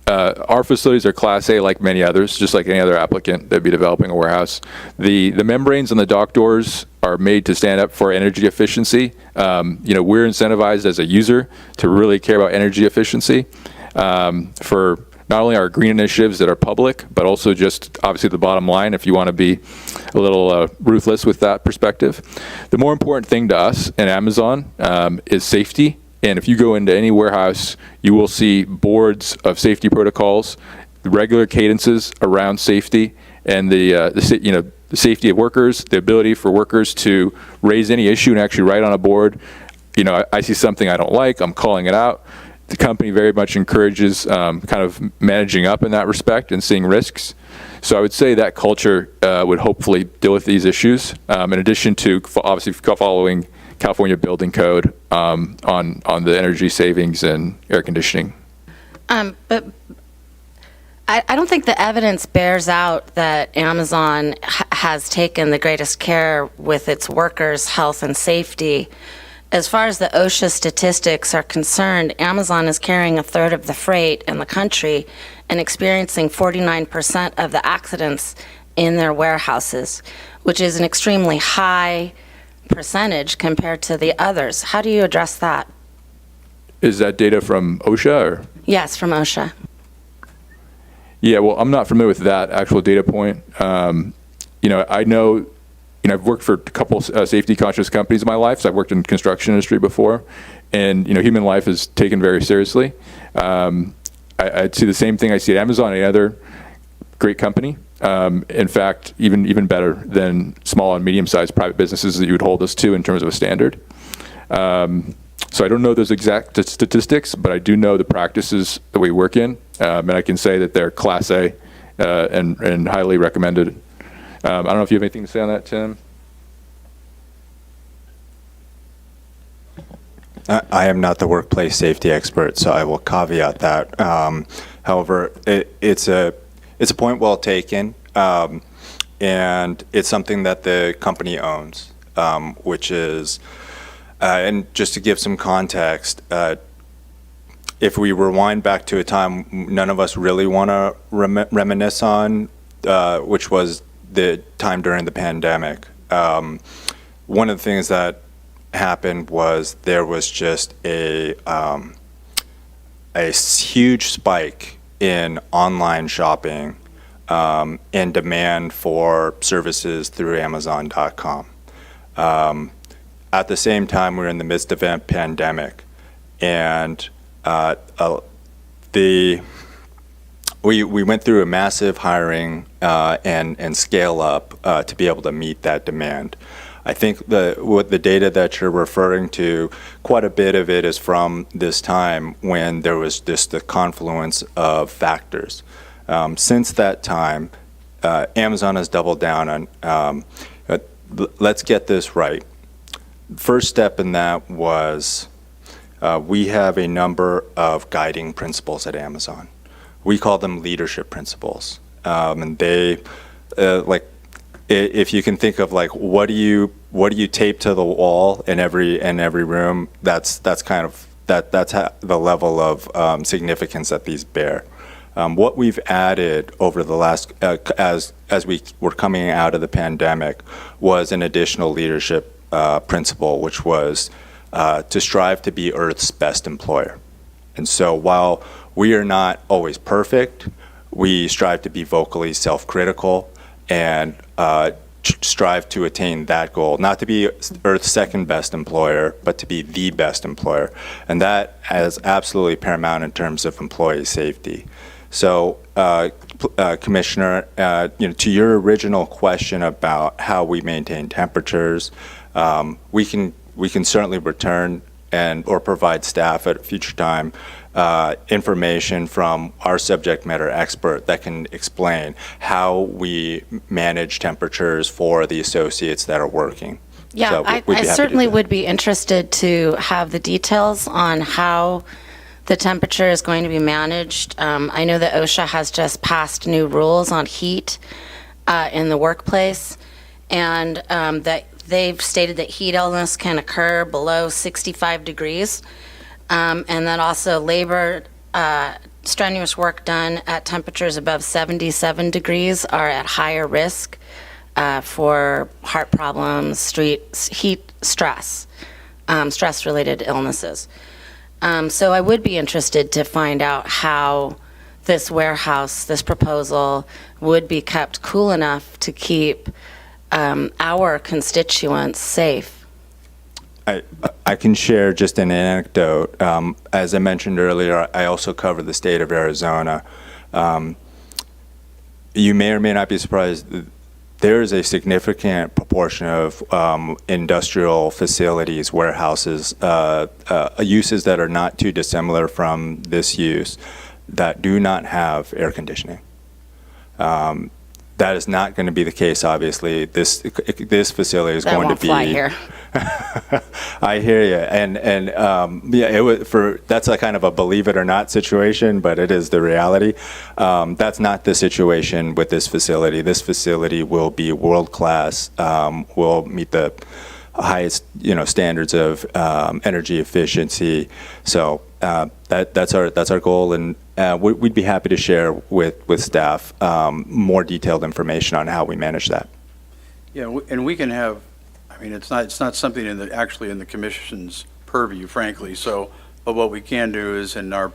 our facilities are Class A like many others, just like any other applicant that'd be developing a warehouse. The membranes on the dock doors are made to stand up for energy efficiency. We're incentivized as a user to really care about energy efficiency for not only our green initiatives that are public, but also just obviously the bottom line if you want to be a little ruthless with that perspective. The more important thing to us in Amazon is safety. And if you go into any warehouse, you will see boards of safety protocols, regular cadences around safety, and the safety of workers, the ability for workers to raise any issue and actually write on a board, I see something I don't like, I'm calling it out. The company very much encourages kind of managing up in that respect and seeing risks. So I would say that culture would hopefully deal with these issues, in addition to obviously following California building code on the energy savings and air conditioning. But I don't think the evidence bears out that Amazon has taken the greatest care with its workers' health and safety. As far as the OSHA statistics are concerned, Amazon is carrying a third of the freight in the country and experiencing 49% of the accidents in their warehouses, which is an extremely high percentage compared to the others. How do you address that? Is that data from OSHA or? Yes, from OSHA. Yeah, well, I'm not familiar with that actual data point. I know, I've worked for a couple safety conscious companies in my life. So I've worked in construction industry before, and human life is taken very seriously. I'd see the same thing I see at Amazon, any other great company. In fact, even better than small and medium-sized private businesses that you would hold us to in terms of a standard. So I don't know those exact statistics, but I do know the practices that we work in, and I can say that they're Class A and highly recommended. I don't know if you have anything to say on that, Tim. I am not the workplace safety expert, so I will caveat that. However, it's a point well taken, and it's something that the company owns, which is, and just to give some context, if we rewind back to a time none of us really want to reminisce on, which was the time during the pandemic, one of the things that happened was there was just a huge spike in online shopping and demand for services through Amazon.com. At the same time, we were in the midst of a pandemic, and we went through a massive hiring and scale up to be able to meet that demand. I think what the data that you're referring to, quite a bit of it is from this time when there was just the confluence of factors. Since that time, Amazon has doubled down on, let's get this right. First step in that was we have a number of guiding principles at Amazon. We call them leadership principles. And they, if you can think of what do you tape to the wall in every room, that's kind of that's the level of significance that these bear. What we've added over the last as we were coming out of the pandemic was an additional leadership principle, which was to strive to be Earth's best employer. And so while we are not always perfect, we strive to be vocally self-critical and strive to attain that goal, not to be Earth's second best employer, but to be the best employer. And that is absolutely paramount in terms of employee safety. So, Commissioner, to your original question about how we maintain temperatures, we can certainly return or provide staff at a future time information from our subject matter expert that can explain how we manage temperatures for the associates that are working. Yeah, So I we'd be happy to certainly do that. would be interested to have the details on how the temperature is going to be managed. I know that OSHA has just passed new rules on heat in the workplace, and that they've stated that heat illness can occur below 65 degrees, and that also labor, strenuous work done at temperatures above 77 degrees are at higher risk for heart problems, heat stress, stress-related illnesses. So I would be interested to find out how this warehouse, this proposal, would be kept cool enough to keep our constituents safe. I can share just an anecdote. As I mentioned earlier, I also cover the state of Arizona. You may or may not be surprised. There is a significant proportion of industrial facilities, warehouses, uses that are not too dissimilar from this use that do not have air conditioning. That is not going to be the case, obviously. This facility is That going won't to be. fly here. I hear you, and yeah, that's a kind of a believe it or not situation, but it is the reality. That's not the situation with this facility. This facility will be world class. Will meet the highest standards of energy efficiency. So that's our goal, and we'd be happy to share with staff more detailed information on how we manage that. Yeah, and we can have, I mean, it's not something actually in the commission's purview, frankly, so, but what we can do is in our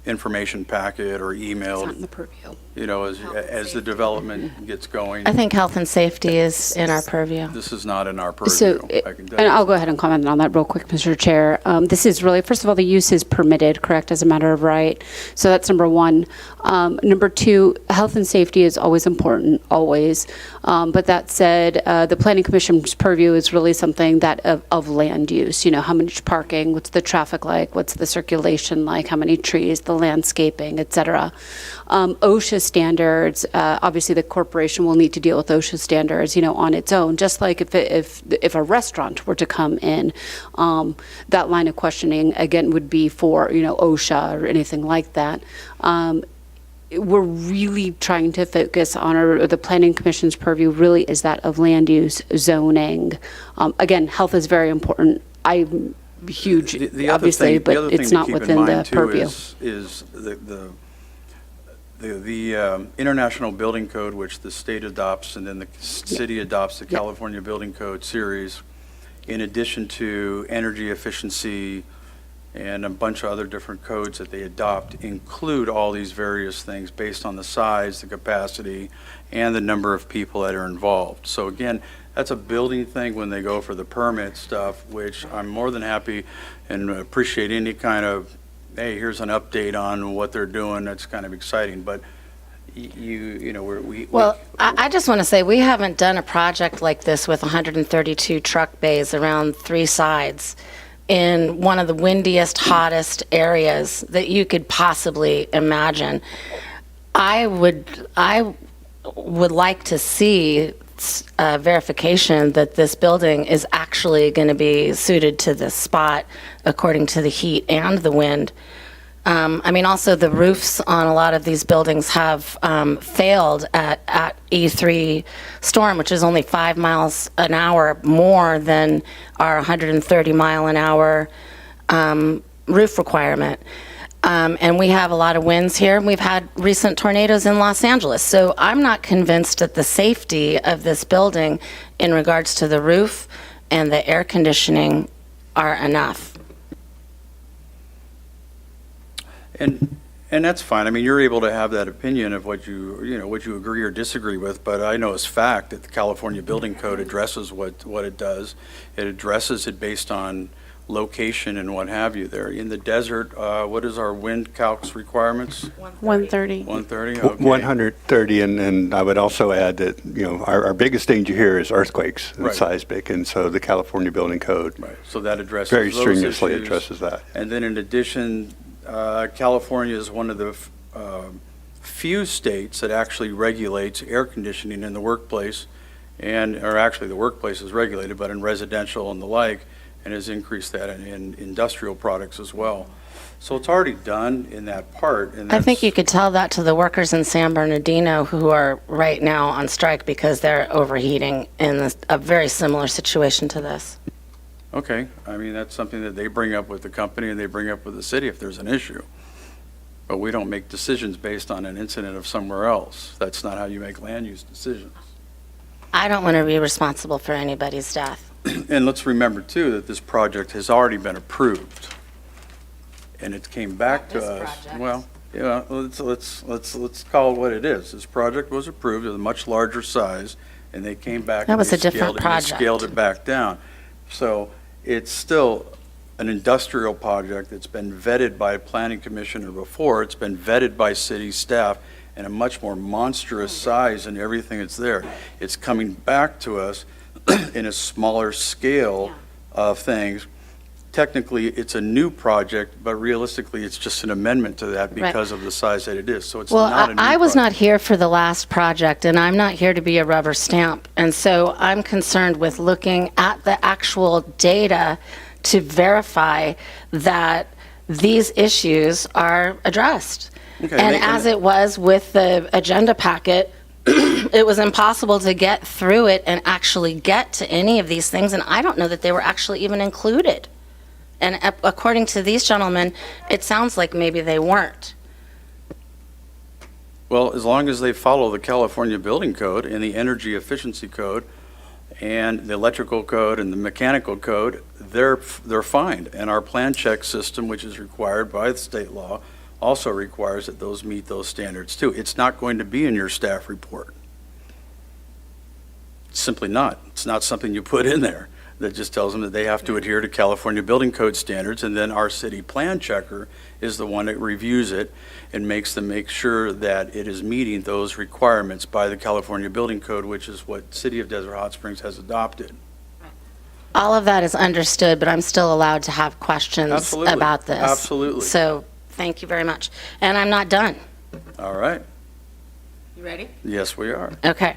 information packet or email, It's not in the purview. as the development gets going. I think health and safety is in our purview. This is not in our purview. So, I can tell and you. I'll go ahead and comment on that real quick, Mr. Chair. This is really, first of all, the use is permitted, correct, as a matter of right. So that's number one. Number two, health and safety is always important, always. But that said, the Planning Commission's purview is really something that of land use. How much parking, what's the traffic like, what's the circulation like, how many trees, the landscaping, et cetera. OSHA standards, obviously the corporation will need to deal with OSHA standards, on its own, just like if a restaurant were to come in, that line of questioning, again, would be for, OSHA or anything like that. We're really trying to focus on the Planning Commission's purview really is that of land use, zoning. Again, health is very important. I'm huge, The other obviously, thing- but the other thing it's to not keep in within the mind, too, purview. is the International Building Code, which the state adopts, and then the city adopts the California Building Code series, in addition to energy efficiency and a bunch of other different codes that they adopt, include all these various things based on the size, the capacity, and the number of people that are involved. So again, that's a building thing when they go for the permit stuff, which I'm more than happy and appreciate any kind of, hey, here's an update on what they're doing. That's kind of exciting, but Well, I just want to say, we haven't done a project like this with 132 truck bays around three sides in one of the windiest, hottest areas that you could possibly imagine. I would like to see verification that this building is actually going to be suited to this spot according to the heat and the wind. Also the roofs on a lot of these buildings have failed at E3 storm, which is only 5 miles an hour more than our 130 mile an hour roof requirement. And we have a lot of winds here. We've had recent tornadoes in Los Angeles. So I'm not convinced that the safety of this building in regards to the roof and the air conditioning are enough. And that's fine. I mean, you're able to have that opinion of what you agree or disagree with, but I know as fact that the California Building Code addresses what it does. It addresses it based on location and what have you there. In the desert, what is our wind calcs requirements? 130. 130? Okay. 130, and I would also add that, our biggest danger here is earthquakes and Right. seismic, and so the California Building Code Right, so that addresses very those strenuously issues. addresses that. And then in addition, California is one of the few states that actually regulates air conditioning in the workplace, or actually the workplace is regulated, but in residential and the like, and has increased that in industrial products as well. So it's already done in that part. And I think that's- you could tell that to the workers in San Bernardino who are right now on strike because they're overheating in a very similar situation to this. Okay, I mean, that's something that they bring up with the company and they bring up with the city if there's an issue. But we don't make decisions based on an incident of somewhere else. That's not how you make land use decisions. I don't want to be responsible for anybody's death. And let's remember too, that this project has already been approved. And it came back to This us. project. Well, yeah, let's call it what it is. This project was approved at a much larger size, and they came back. That and was they a different scaled it- project. They scaled it back down. So it's still an industrial project that's been vetted by a planning commissioner before. It's been vetted by city staff and a much more monstrous size and everything that's there. It's coming back to us in a smaller scale of things. Technically, it's a new project, but realistically, it's just an amendment to that Right. because of the size that it is. So it's Well, not a new I was not project. here for the last project, and I'm not here to be a rubber stamp. And so I'm concerned with looking at the actual data to verify that these issues are addressed. Okay, And and- as it was with the agenda packet, it was impossible to get through it and actually get to any of these things, and I don't know that they were actually even included. And according to these gentlemen, it sounds like maybe they weren't. Well, as long as they follow the California Building Code and the Energy Efficiency Code and the Electrical Code and the Mechanical Code, they're fine. And our plan check system, which is required by the state law, also requires that those meet those standards too. It's not going to be in your staff report. It's simply not. It's not something you put in there that just tells them that they have to adhere to California Building Code standards, and then our city plan checker is the one that reviews it and makes them make sure that it is meeting those requirements by the California Building Code, which is what City of Desert Hot Springs has adopted. All of that is understood, but I'm still allowed to have questions Absolutely. about this. Absolutely. So, thank you very much. And I'm not done. All right. You ready? Yes, we are. Okay.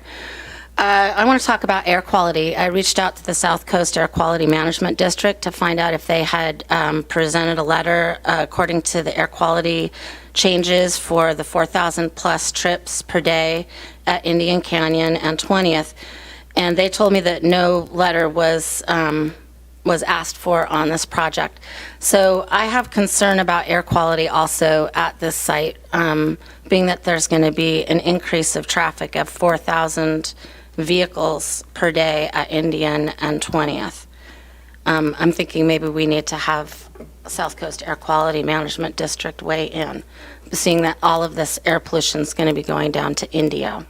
I want to talk about air quality. I reached out to the South Coast Air Quality Management District to find out if they had presented a letter according to the air quality changes for the 4,000-plus trips per day at Indian Canyon and 20th. And they told me that no letter was asked for on this project. So I have concern about air quality also at this site, being that there's going to be an increase of traffic of 4,000 vehicles per day at Indian and 20th. I'm thinking maybe we need to have South Coast Air Quality Management District weigh in, seeing that all of this air pollution is going to be going down to Indio.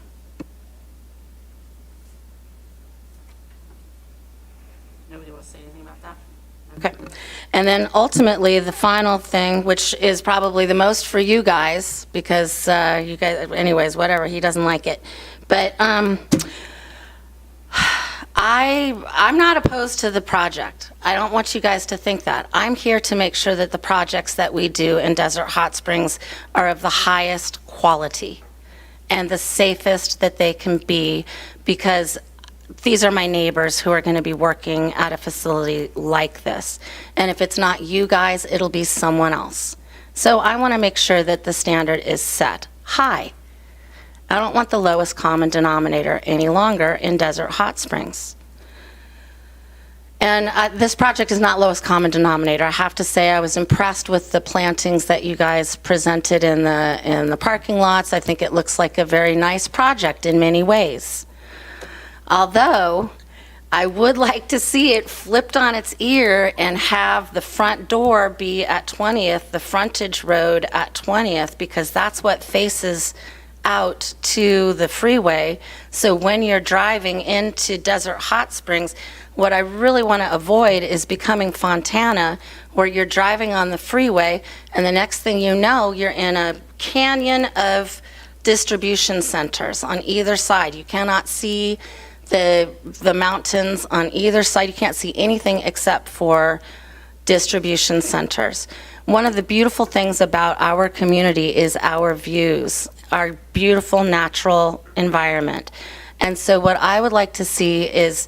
Nobody wants to say anything about that? Okay. And then ultimately, the final thing, which is probably the most for you guys, because you guys, anyways, whatever, he doesn't like it. But I'm not opposed to the project. I don't want you guys to think that. I'm here to make sure that the projects that we do in Desert Hot Springs are of the highest quality and the safest that they can be, because these are my neighbors who are going to be working at a facility like this. And if it's not you guys, it'll be someone else. So I want to make sure that the standard is set high. I don't want the lowest common denominator any longer in Desert Hot Springs. And this project is not lowest common denominator. I have to say I was impressed with the plantings that you guys presented in the parking lots. I think it looks like a very nice project in many ways. Although, I would like to see it flipped on its ear and have the front door be at 20th, the frontage road at 20th, because that's what faces out to the freeway. So when you're driving into Desert Hot Springs, What I really want to avoid is becoming Fontana, where you're driving on the freeway, and the next thing you know, you're in a canyon of distribution centers on either side. You cannot see the mountains on either side. You can't see anything except for distribution centers. One of the beautiful things about our community is our views, our beautiful natural environment. And so what I would like to see is,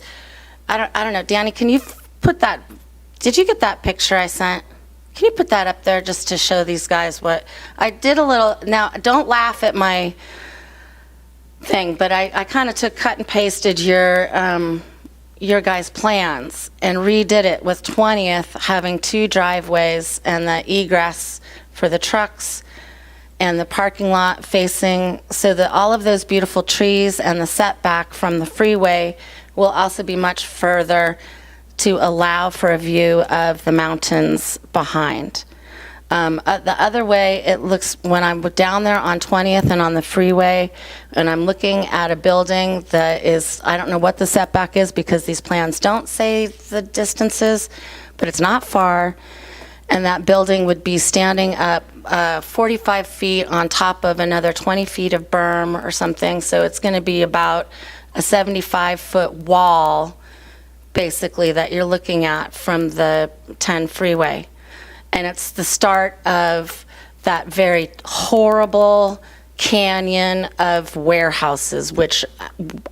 I don't know, Danny, can you put that, did you get that picture I sent? Can you put that up there just to show these guys what, I did a little, now don't laugh at my thing, but I kind of cut and pasted your guys' plans and redid it with 20th having 2 driveways and the egress for the trucks and the parking lot facing, so that all of those beautiful trees and the setback from the freeway will also be much further to allow for a view of the mountains behind. The other way, it looks, when I'm down there on 20th and on the freeway, and I'm looking at a building that is, I don't know what the setback is because these plans don't say the distances, but it's not far, and that building would be standing up 45 feet on top of another 20 feet of berm or something, so it's going to be about a 75-foot wall, basically, that you're looking at from the 10 freeway. And it's the start of that very horrible canyon of warehouses, which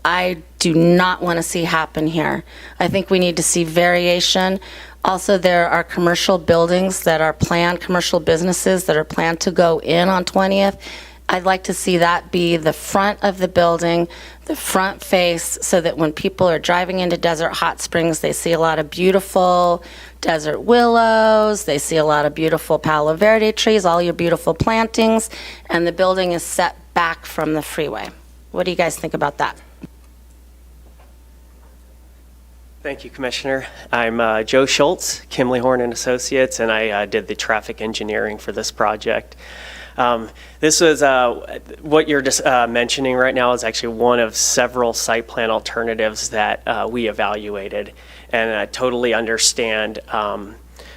I do not want to see happen here. I think we need to see variation. Also, there are commercial buildings that are planned, commercial businesses that are planned to go in on 20th. I'd like to see that be the front of the building, the front face, so that when people are driving into Desert Hot Springs, they see a lot of beautiful desert willows, they see a lot of beautiful Palo Verde trees, all your beautiful plantings, and the building is set back from the freeway. What do you guys think about that? Thank you, Commissioner. I'm Joe Schultz, Kimley Horn and Associates, and I did the traffic engineering for this project. This was, what you're just mentioning right now is actually one of several site plan alternatives that we evaluated. And I totally understand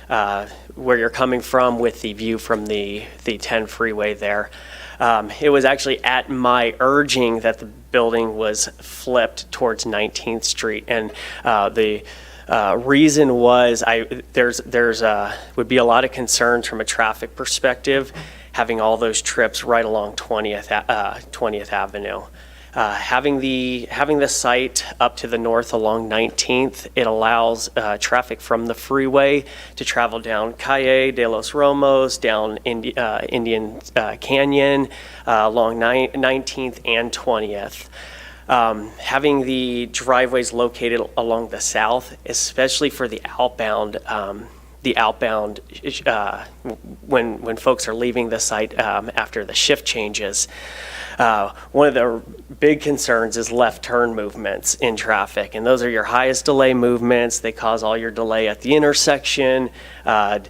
where you're coming from with the view from the 10 freeway there. It was actually at my urging that the building was flipped towards 19th Street. And the reason was there's would be a lot of concerns from a traffic perspective having all those trips right along 20th Avenue. Having the site up to the north along 19th, it allows traffic from the freeway to travel down Calle de los Romos, down Indian Canyon, along 19th and 20th. Having the driveways located along the south, especially for the outbound, when folks are leaving the site after the shift changes. One of the big concerns is left turn movements in traffic, and those are your highest delay movements. They cause all your delay at the intersection, have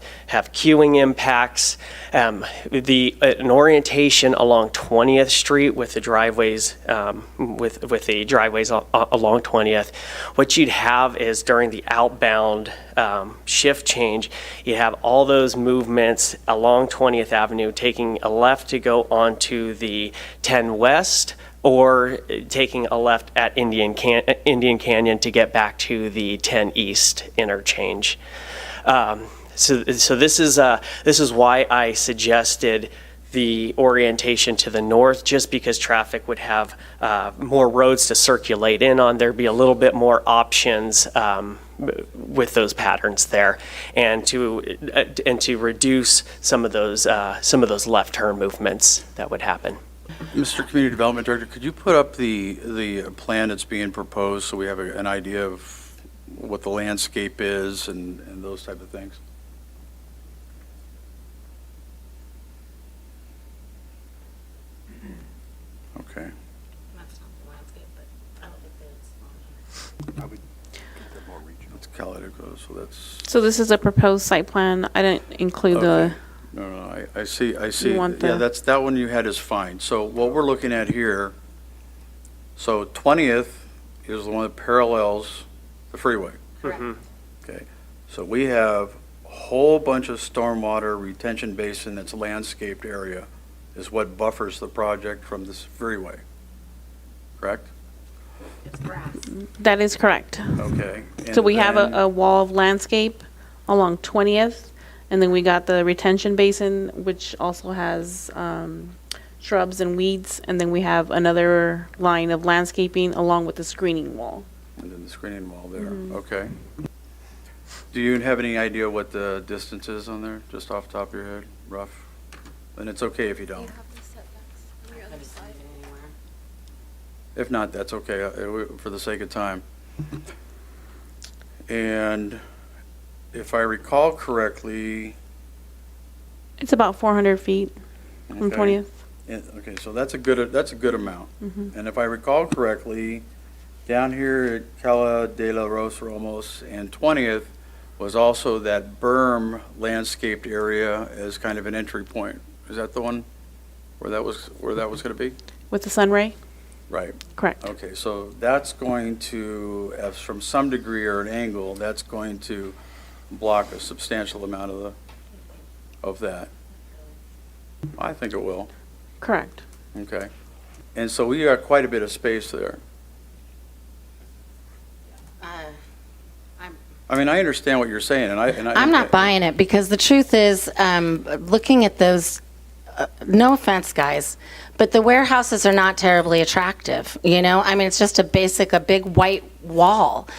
queuing impacts. An orientation along 20th Street with the driveways, with the driveways along 20th, what you'd have is during the outbound shift change, you have all those movements along 20th Avenue taking a left to go onto the 10 West, or taking a left at Indian Canyon to get back to the 10 East interchange. So this is why I suggested the orientation to the north, just because traffic would have more roads to circulate in on. There'd be a little bit more options with those patterns there, and to reduce some of those left turn movements that would happen. Mr. Community Development Director, could you put up the plan that's being proposed so we have an idea of what the landscape is and those type of things? Okay. That's not the landscape, but I don't think I would get that more regional. It's Caledoco, so that's. So this is a proposed site plan. I didn't include the, No, I see. You want Yeah, the- that one you had is fine. So what we're looking at here, so 20th is the one that parallels the freeway. Okay, so we have a whole bunch of stormwater retention basin that's landscaped area is what buffers the project from this freeway, correct? That is correct. Okay. So and we have then- a wall of landscape along 20th, and then we got the retention basin, which also has shrubs and weeds, and then we have another line of landscaping along with the screening wall. And then the screening wall there, okay. Do you have any idea what the distance is on there, just off the top of your head, rough? And it's okay if you don't. If not, that's okay, for the sake of time. And if I recall correctly, It's about 400 feet from Okay. 20th. okay, so that's a good amount. And if I recall correctly, down here at Cala de la Rosa Ramos and 20th was also that berm landscaped area as kind of an entry point. Is that the one where that was going to be? With the sunray? Right. Correct. Okay, so that's going to, as from some degree or an angle, that's going to block a substantial amount of that. I think it will. Correct. Okay. And so we got quite a bit of space there. I mean, I understand what you're saying, and I'm not buying it because the truth is, looking at those, no offense, guys, but the warehouses are not terribly attractive. You know, I mean, it's just a big white wall,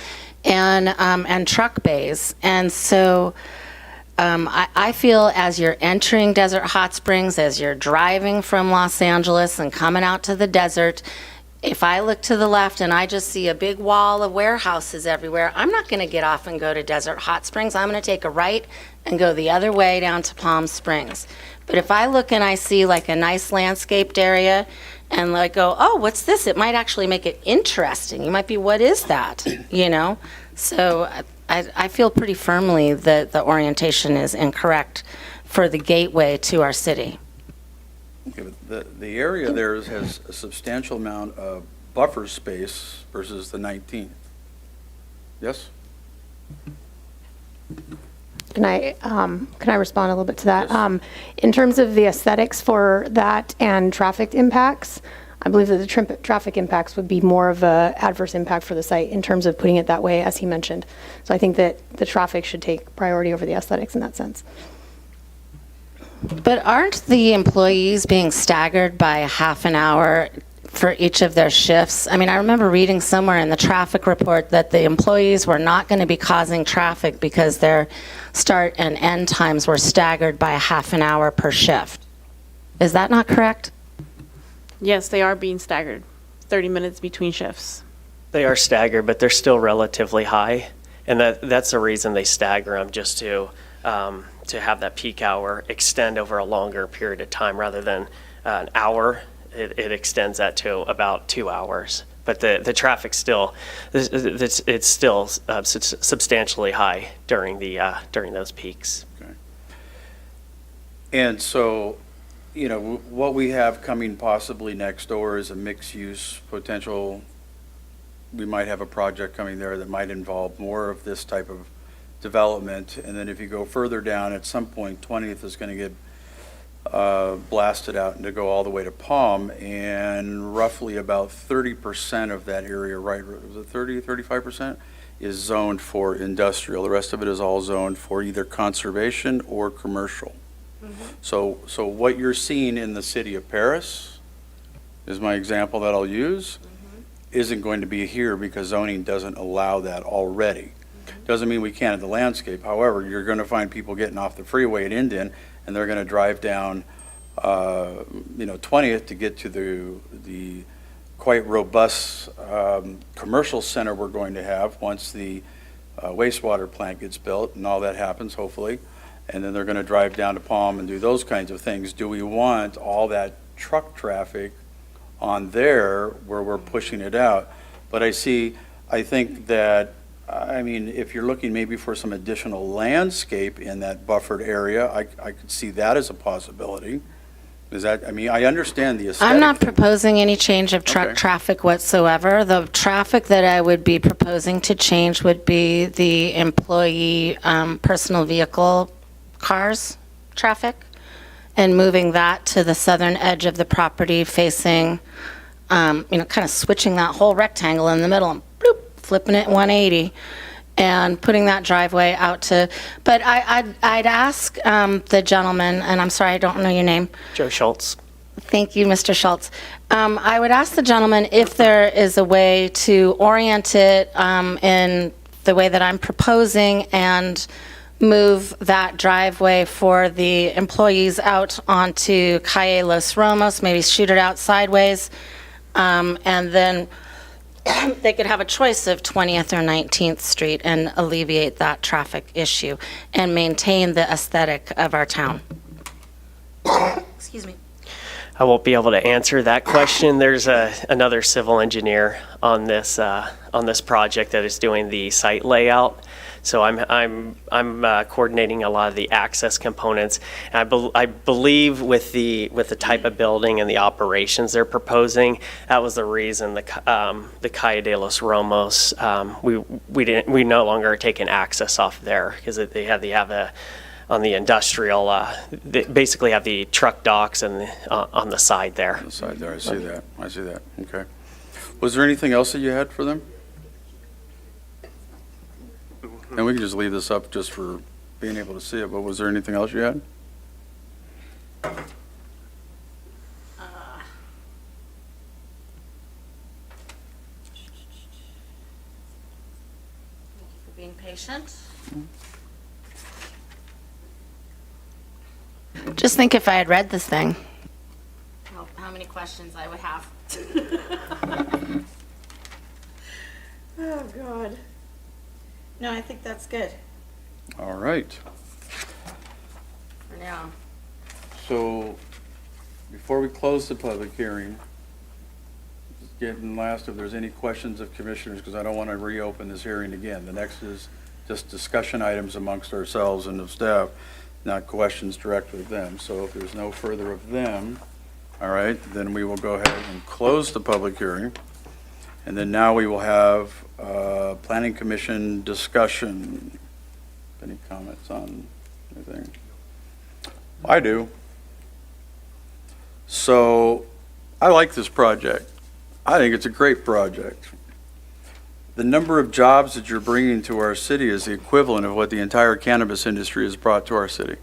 and truck bays, and so. I feel as you're entering Desert Hot Springs, as you're driving from Los Angeles and coming out to the desert, if I look to the left and I just see a big wall of warehouses everywhere, I'm not going to get off and go to Desert Hot Springs. I'm going to take a right and go the other way down to Palm Springs. But if I look and I see like a nice landscaped area and like go, oh, what's this? It might actually make it interesting. You might be, what is that? You know? So I feel pretty firmly that the orientation is incorrect for the gateway to our city. Okay, but the area there has a substantial amount of buffer space versus the 19th. Yes? Can I respond a little bit to that? In terms of the aesthetics for that and traffic impacts, I believe that the traffic impacts would be more of a adverse impact for the site in terms of putting it that way, as he mentioned. So I think that the traffic should take priority over the aesthetics in that sense. But aren't the employees being staggered by a half an hour for each of their shifts? I mean, I remember reading somewhere in the traffic report that the employees were not going to be causing traffic because their start and end times were staggered by a half an hour per shift. Is that not correct? Yes, they are being staggered, 30 minutes between shifts. They are staggered, but they're still relatively high. And that's the reason they stagger them, just to have that peak hour extend over a longer period of time rather than an hour. It extends that to about 2 hours. But the traffic still, it's still substantially high during those peaks. Okay. And so, you know, what we have coming possibly next door is a mixed-use potential. We might have a project coming there that might involve more of this type of development. And then if you go further down, at some point, 20th is going to get blasted out and to go all the way to Palm. And roughly about 30% of that area, right, was it 30, 35%, is zoned for industrial. The rest of it is all zoned for either conservation or commercial. So what you're seeing in the city of Paris is my example that I'll use, isn't going to be here because zoning doesn't allow that already. Doesn't mean we can't in the landscape. However, you're going to find people getting off the freeway at Indian, and they're going to drive down, 20th to get to the quite robust commercial center we're going to have once the wastewater plant gets built and all that happens, hopefully. And then they're going to drive down to Palm and do those kinds of things. Do we want all that truck traffic on there where we're pushing it out? But I think that, I mean, if you're looking maybe for some additional landscape in that buffered area, I could see that as a possibility. Is that, I mean, I understand the aesthetic. I'm not proposing any change of truck Okay. traffic whatsoever. The traffic that I would be proposing to change would be the employee personal vehicle cars traffic, and moving that to the southern edge of the property facing, kind of switching that whole rectangle in the middle and bloop, flipping it 180 and putting that driveway out to, but I'd ask the gentleman, and I'm sorry, I don't know your name. Joe Schultz. Thank you, Mr. Schultz. I would ask the gentleman if there is a way to orient it in the way that I'm proposing and move that driveway for the employees out onto Calle Los Romos, maybe shoot it out sideways, and then they could have a choice of 20th or 19th Street and alleviate that traffic issue and maintain the aesthetic of our town. Excuse me. I won't be able to answer that question. There's another civil engineer on this project that is doing the site layout. So I'm coordinating a lot of the access components. And I believe with the type of building and the operations they're proposing, that was the reason the Calle de los Romos, we no longer are taking access off there because they have on the industrial, they basically have the truck docks and on the side there. On the side there, I see that, okay. Was there anything else that you had for them? And we can just leave this up just for being able to see it, but was there anything else you had? Thank you for being patient. Just think if I had read this thing, how many questions I would have. Oh, God. No, I think that's good All right, for now. so before we close the public hearing, just getting last if there's any questions of commissioners, because I don't want to reopen this hearing again. The next is just discussion items amongst ourselves and the staff, not questions directly of them. So if there's no further of them, all right, then we will go ahead and close the public hearing. And then now we will have Planning Commission discussion. Any comments on anything? I do. So I like this project. I think it's a great project. The number of jobs that you're bringing to our city is the equivalent of what the entire cannabis industry has brought to our city.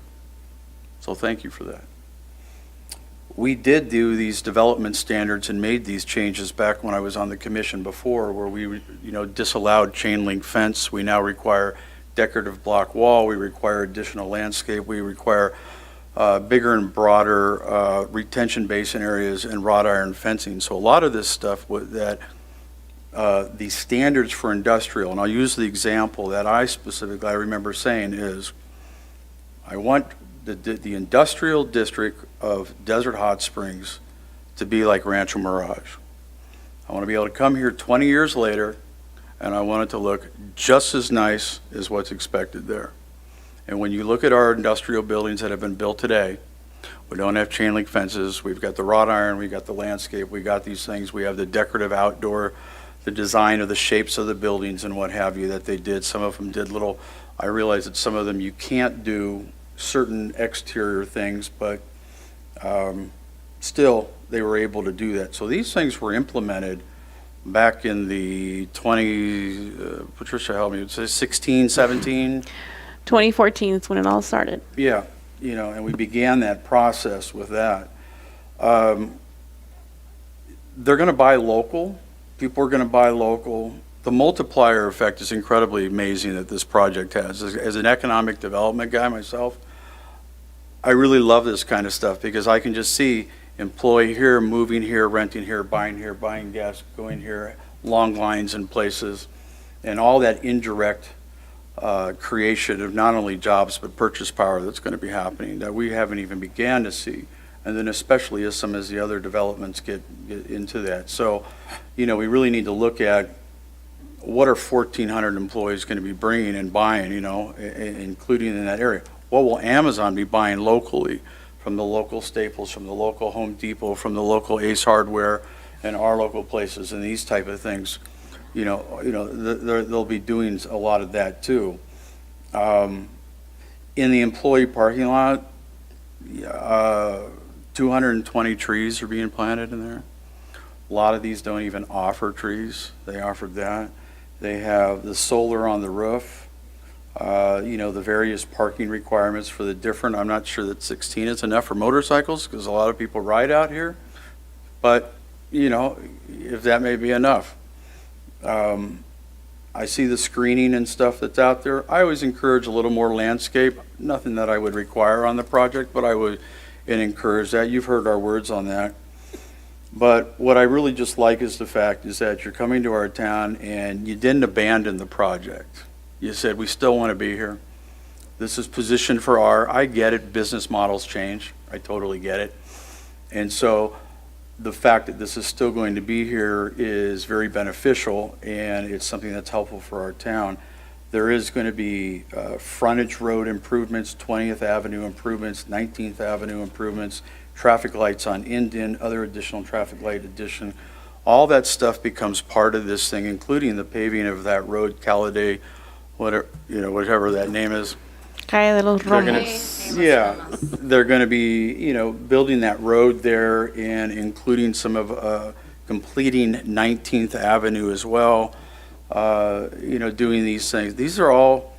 So thank you for that. We did do these development standards and made these changes back when I was on the commission before, where we, disallowed chain link fence. We now require decorative block wall. We require additional landscape. We require bigger and broader retention basin areas and wrought iron fencing. So a lot of this stuff that the standards for industrial, and I'll use the example that I remember saying is, I want the industrial district of Desert Hot Springs to be like Rancho Mirage. I want to be able to come here 20 years later, and I want it to look just as nice as what's expected there. And when you look at our industrial buildings that have been built today, we don't have chain link fences, we've got the wrought iron, we got the landscape, we got these things, we have the decorative outdoor, the design of the shapes of the buildings and what have you that they did. Some of them did little, I realize that some of them you can't do certain exterior things, but still they were able to do that. So these things were implemented back in the Patricia help me, it says 16, 17? 2014 is when it all started. Yeah, and we began that process with that. They're going to buy local. People are going to buy local. The multiplier effect is incredibly amazing that this project has. As an economic development guy myself, I really love this kind of stuff because I can just see employee here, moving here, renting here, buying gas, going here, long lines in places, and all that indirect creation of not only jobs but purchase power that's going to be happening that we haven't even began to see. And then especially as some of the other developments get into that. So, we really need to look at what are 1,400 employees going to be bringing and buying, including in that area. What will Amazon be buying locally from the local Staples, from the local Home Depot, from the local Ace Hardware, and our local places, and these type of things. They'll be doing a lot of that too. In the employee parking lot, 220 trees are being planted in there. A lot of these don't even offer trees. They offered that. They have the solar on the roof, the various parking requirements for the different, I'm not sure that 16 is enough for motorcycles because a lot of people ride out here. But, if that may be enough. I see the screening and stuff that's out there. I always encourage a little more landscape, nothing that I would require on the project, but I would encourage that. You've heard our words on that. But what I really just like is the fact is that you're coming to our town and you didn't abandon the project. You said, we still want to be here. This is positioned for I get it, business models change. I totally get it. And so the fact that this is still going to be here is very beneficial, and it's something that's helpful for our town. There is going to be frontage road improvements, 20th Avenue improvements, 19th Avenue improvements, traffic lights on Indian, other additional traffic light addition. All that stuff becomes part of this thing, including the paving of that road, Caladay, whatever that name is. They're gonna be, building that road there and including some of, completing 19th Avenue as well, doing these things. These are all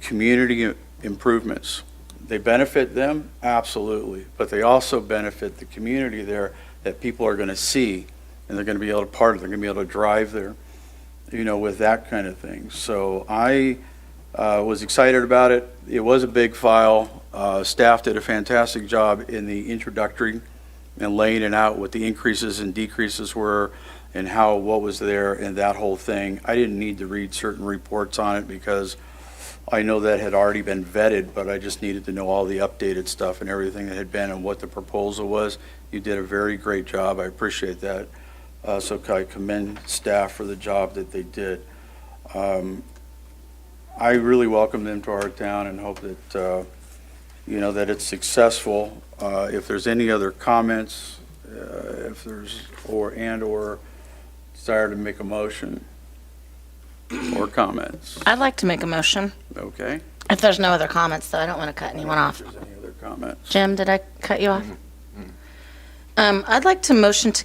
community improvements. They benefit them, absolutely, but they also benefit the community there that people are gonna see, and they're gonna be able to they're gonna be able to drive there, with that kind of thing. So I was excited about it. It was a big file. Staff did a fantastic job in the introductory and laying it out what the increases and decreases were and what was there and that whole thing. I didn't need to read certain reports on it because I know that had already been vetted, but I just needed to know all the updated stuff and everything that had been and what the proposal was. You did a very great job. I appreciate that. So I commend staff for the job that they did. I really welcome them to our town and hope that, that it's successful. If there's any other comments, if there's, or desire to make a motion or comments. I'd like to make a motion. Okay. If there's no other comments, though, I don't want to cut anyone off. If there's any other comments. Jim, did I cut you off? I'd like to motion to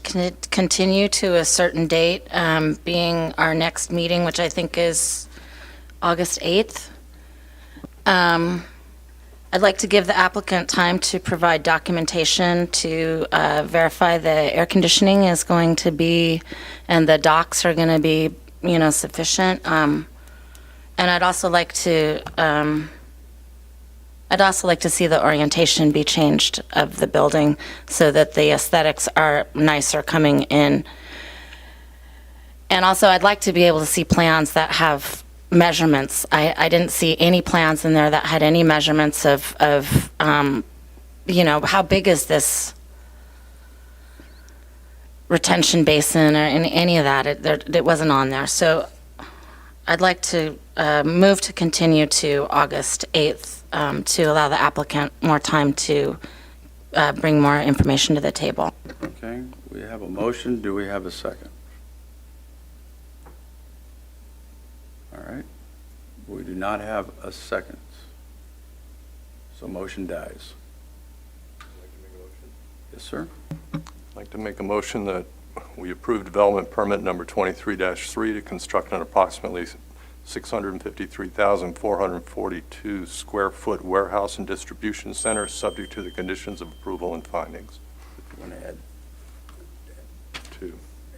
continue to a certain date, being our next meeting, which I think is August 8th. I'd like to give the applicant time to provide documentation to verify the air conditioning is going to be, and the docks are going to be, sufficient. And I'd also like to see the orientation be changed of the building so that the aesthetics are nicer coming in. And also, I'd like to be able to see plans that have measurements. I didn't see any plans in there that had any measurements of how big is this retention basin or any of that. It wasn't on there. So I'd like to move to continue to August 8th to allow the applicant more time to bring more information to the table. Okay, we have a motion. Do we have a second? All right. We do not have a second. So motion dies. Yes, sir. I'd like to make a motion that we approve development permit number 23-3 to construct an approximately 653,442 square foot warehouse and distribution center, subject to the conditions of approval and findings. If you want to add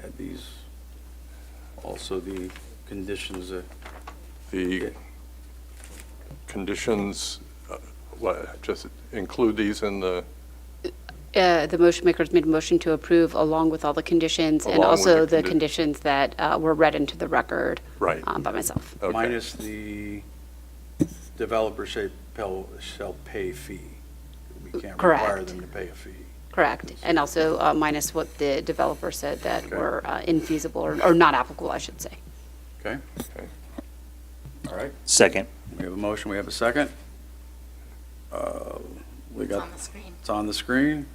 Add these, also the conditions. the conditions, just include these in the. The motion makers made a motion to approve along with all the conditions and Along with also the the conditions that were read into the record Right. by myself. Okay. Minus the developer shall pay fee. We can't require Correct. them to pay a fee. Correct. And also minus what the developer said that Okay. were infeasible or not applicable, I should say. Okay? Okay. All right. Second. We have a motion. We have a second. We got, on the screen. it's on the screen.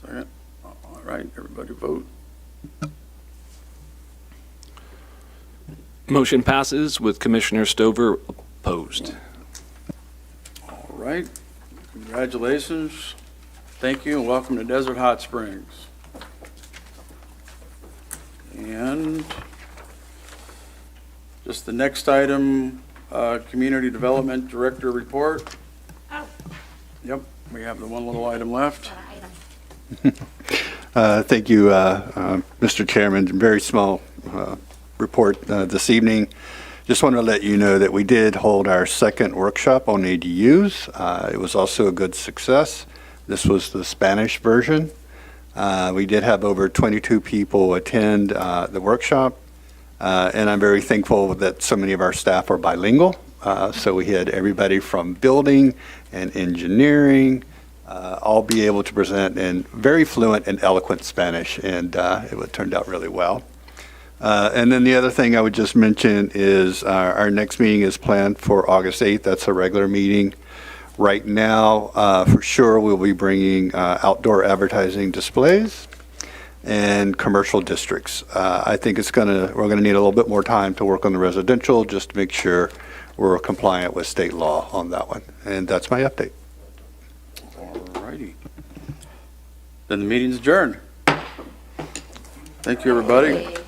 Second. All right, everybody vote. Motion passes with Commissioner Stover opposed. All right, congratulations. Thank you and welcome to Desert Hot Springs. And just the next item, Community Development Director Report. Oh. Yep, we have the one little item left. Thank you, Mr. Chairman. Very small report this evening. Just want to let you know that we did hold our second workshop on ADUs. It was also a good success. This was the Spanish version. We did have over 22 people attend the workshop, and I'm very thankful that so many of our staff are bilingual. So we had everybody from building and engineering, all be able to present in very fluent and eloquent Spanish, and it turned out really well. And then the other thing I would just mention is our next meeting is planned for August 8th. That's a regular meeting. Right now, for sure, we'll be bringing outdoor advertising displays and commercial districts. I think we're going to need a little bit more time to work on the residential just to make sure we're compliant with state law on that one. And that's my update. All righty. Then the meeting's adjourned. Thank you, everybody.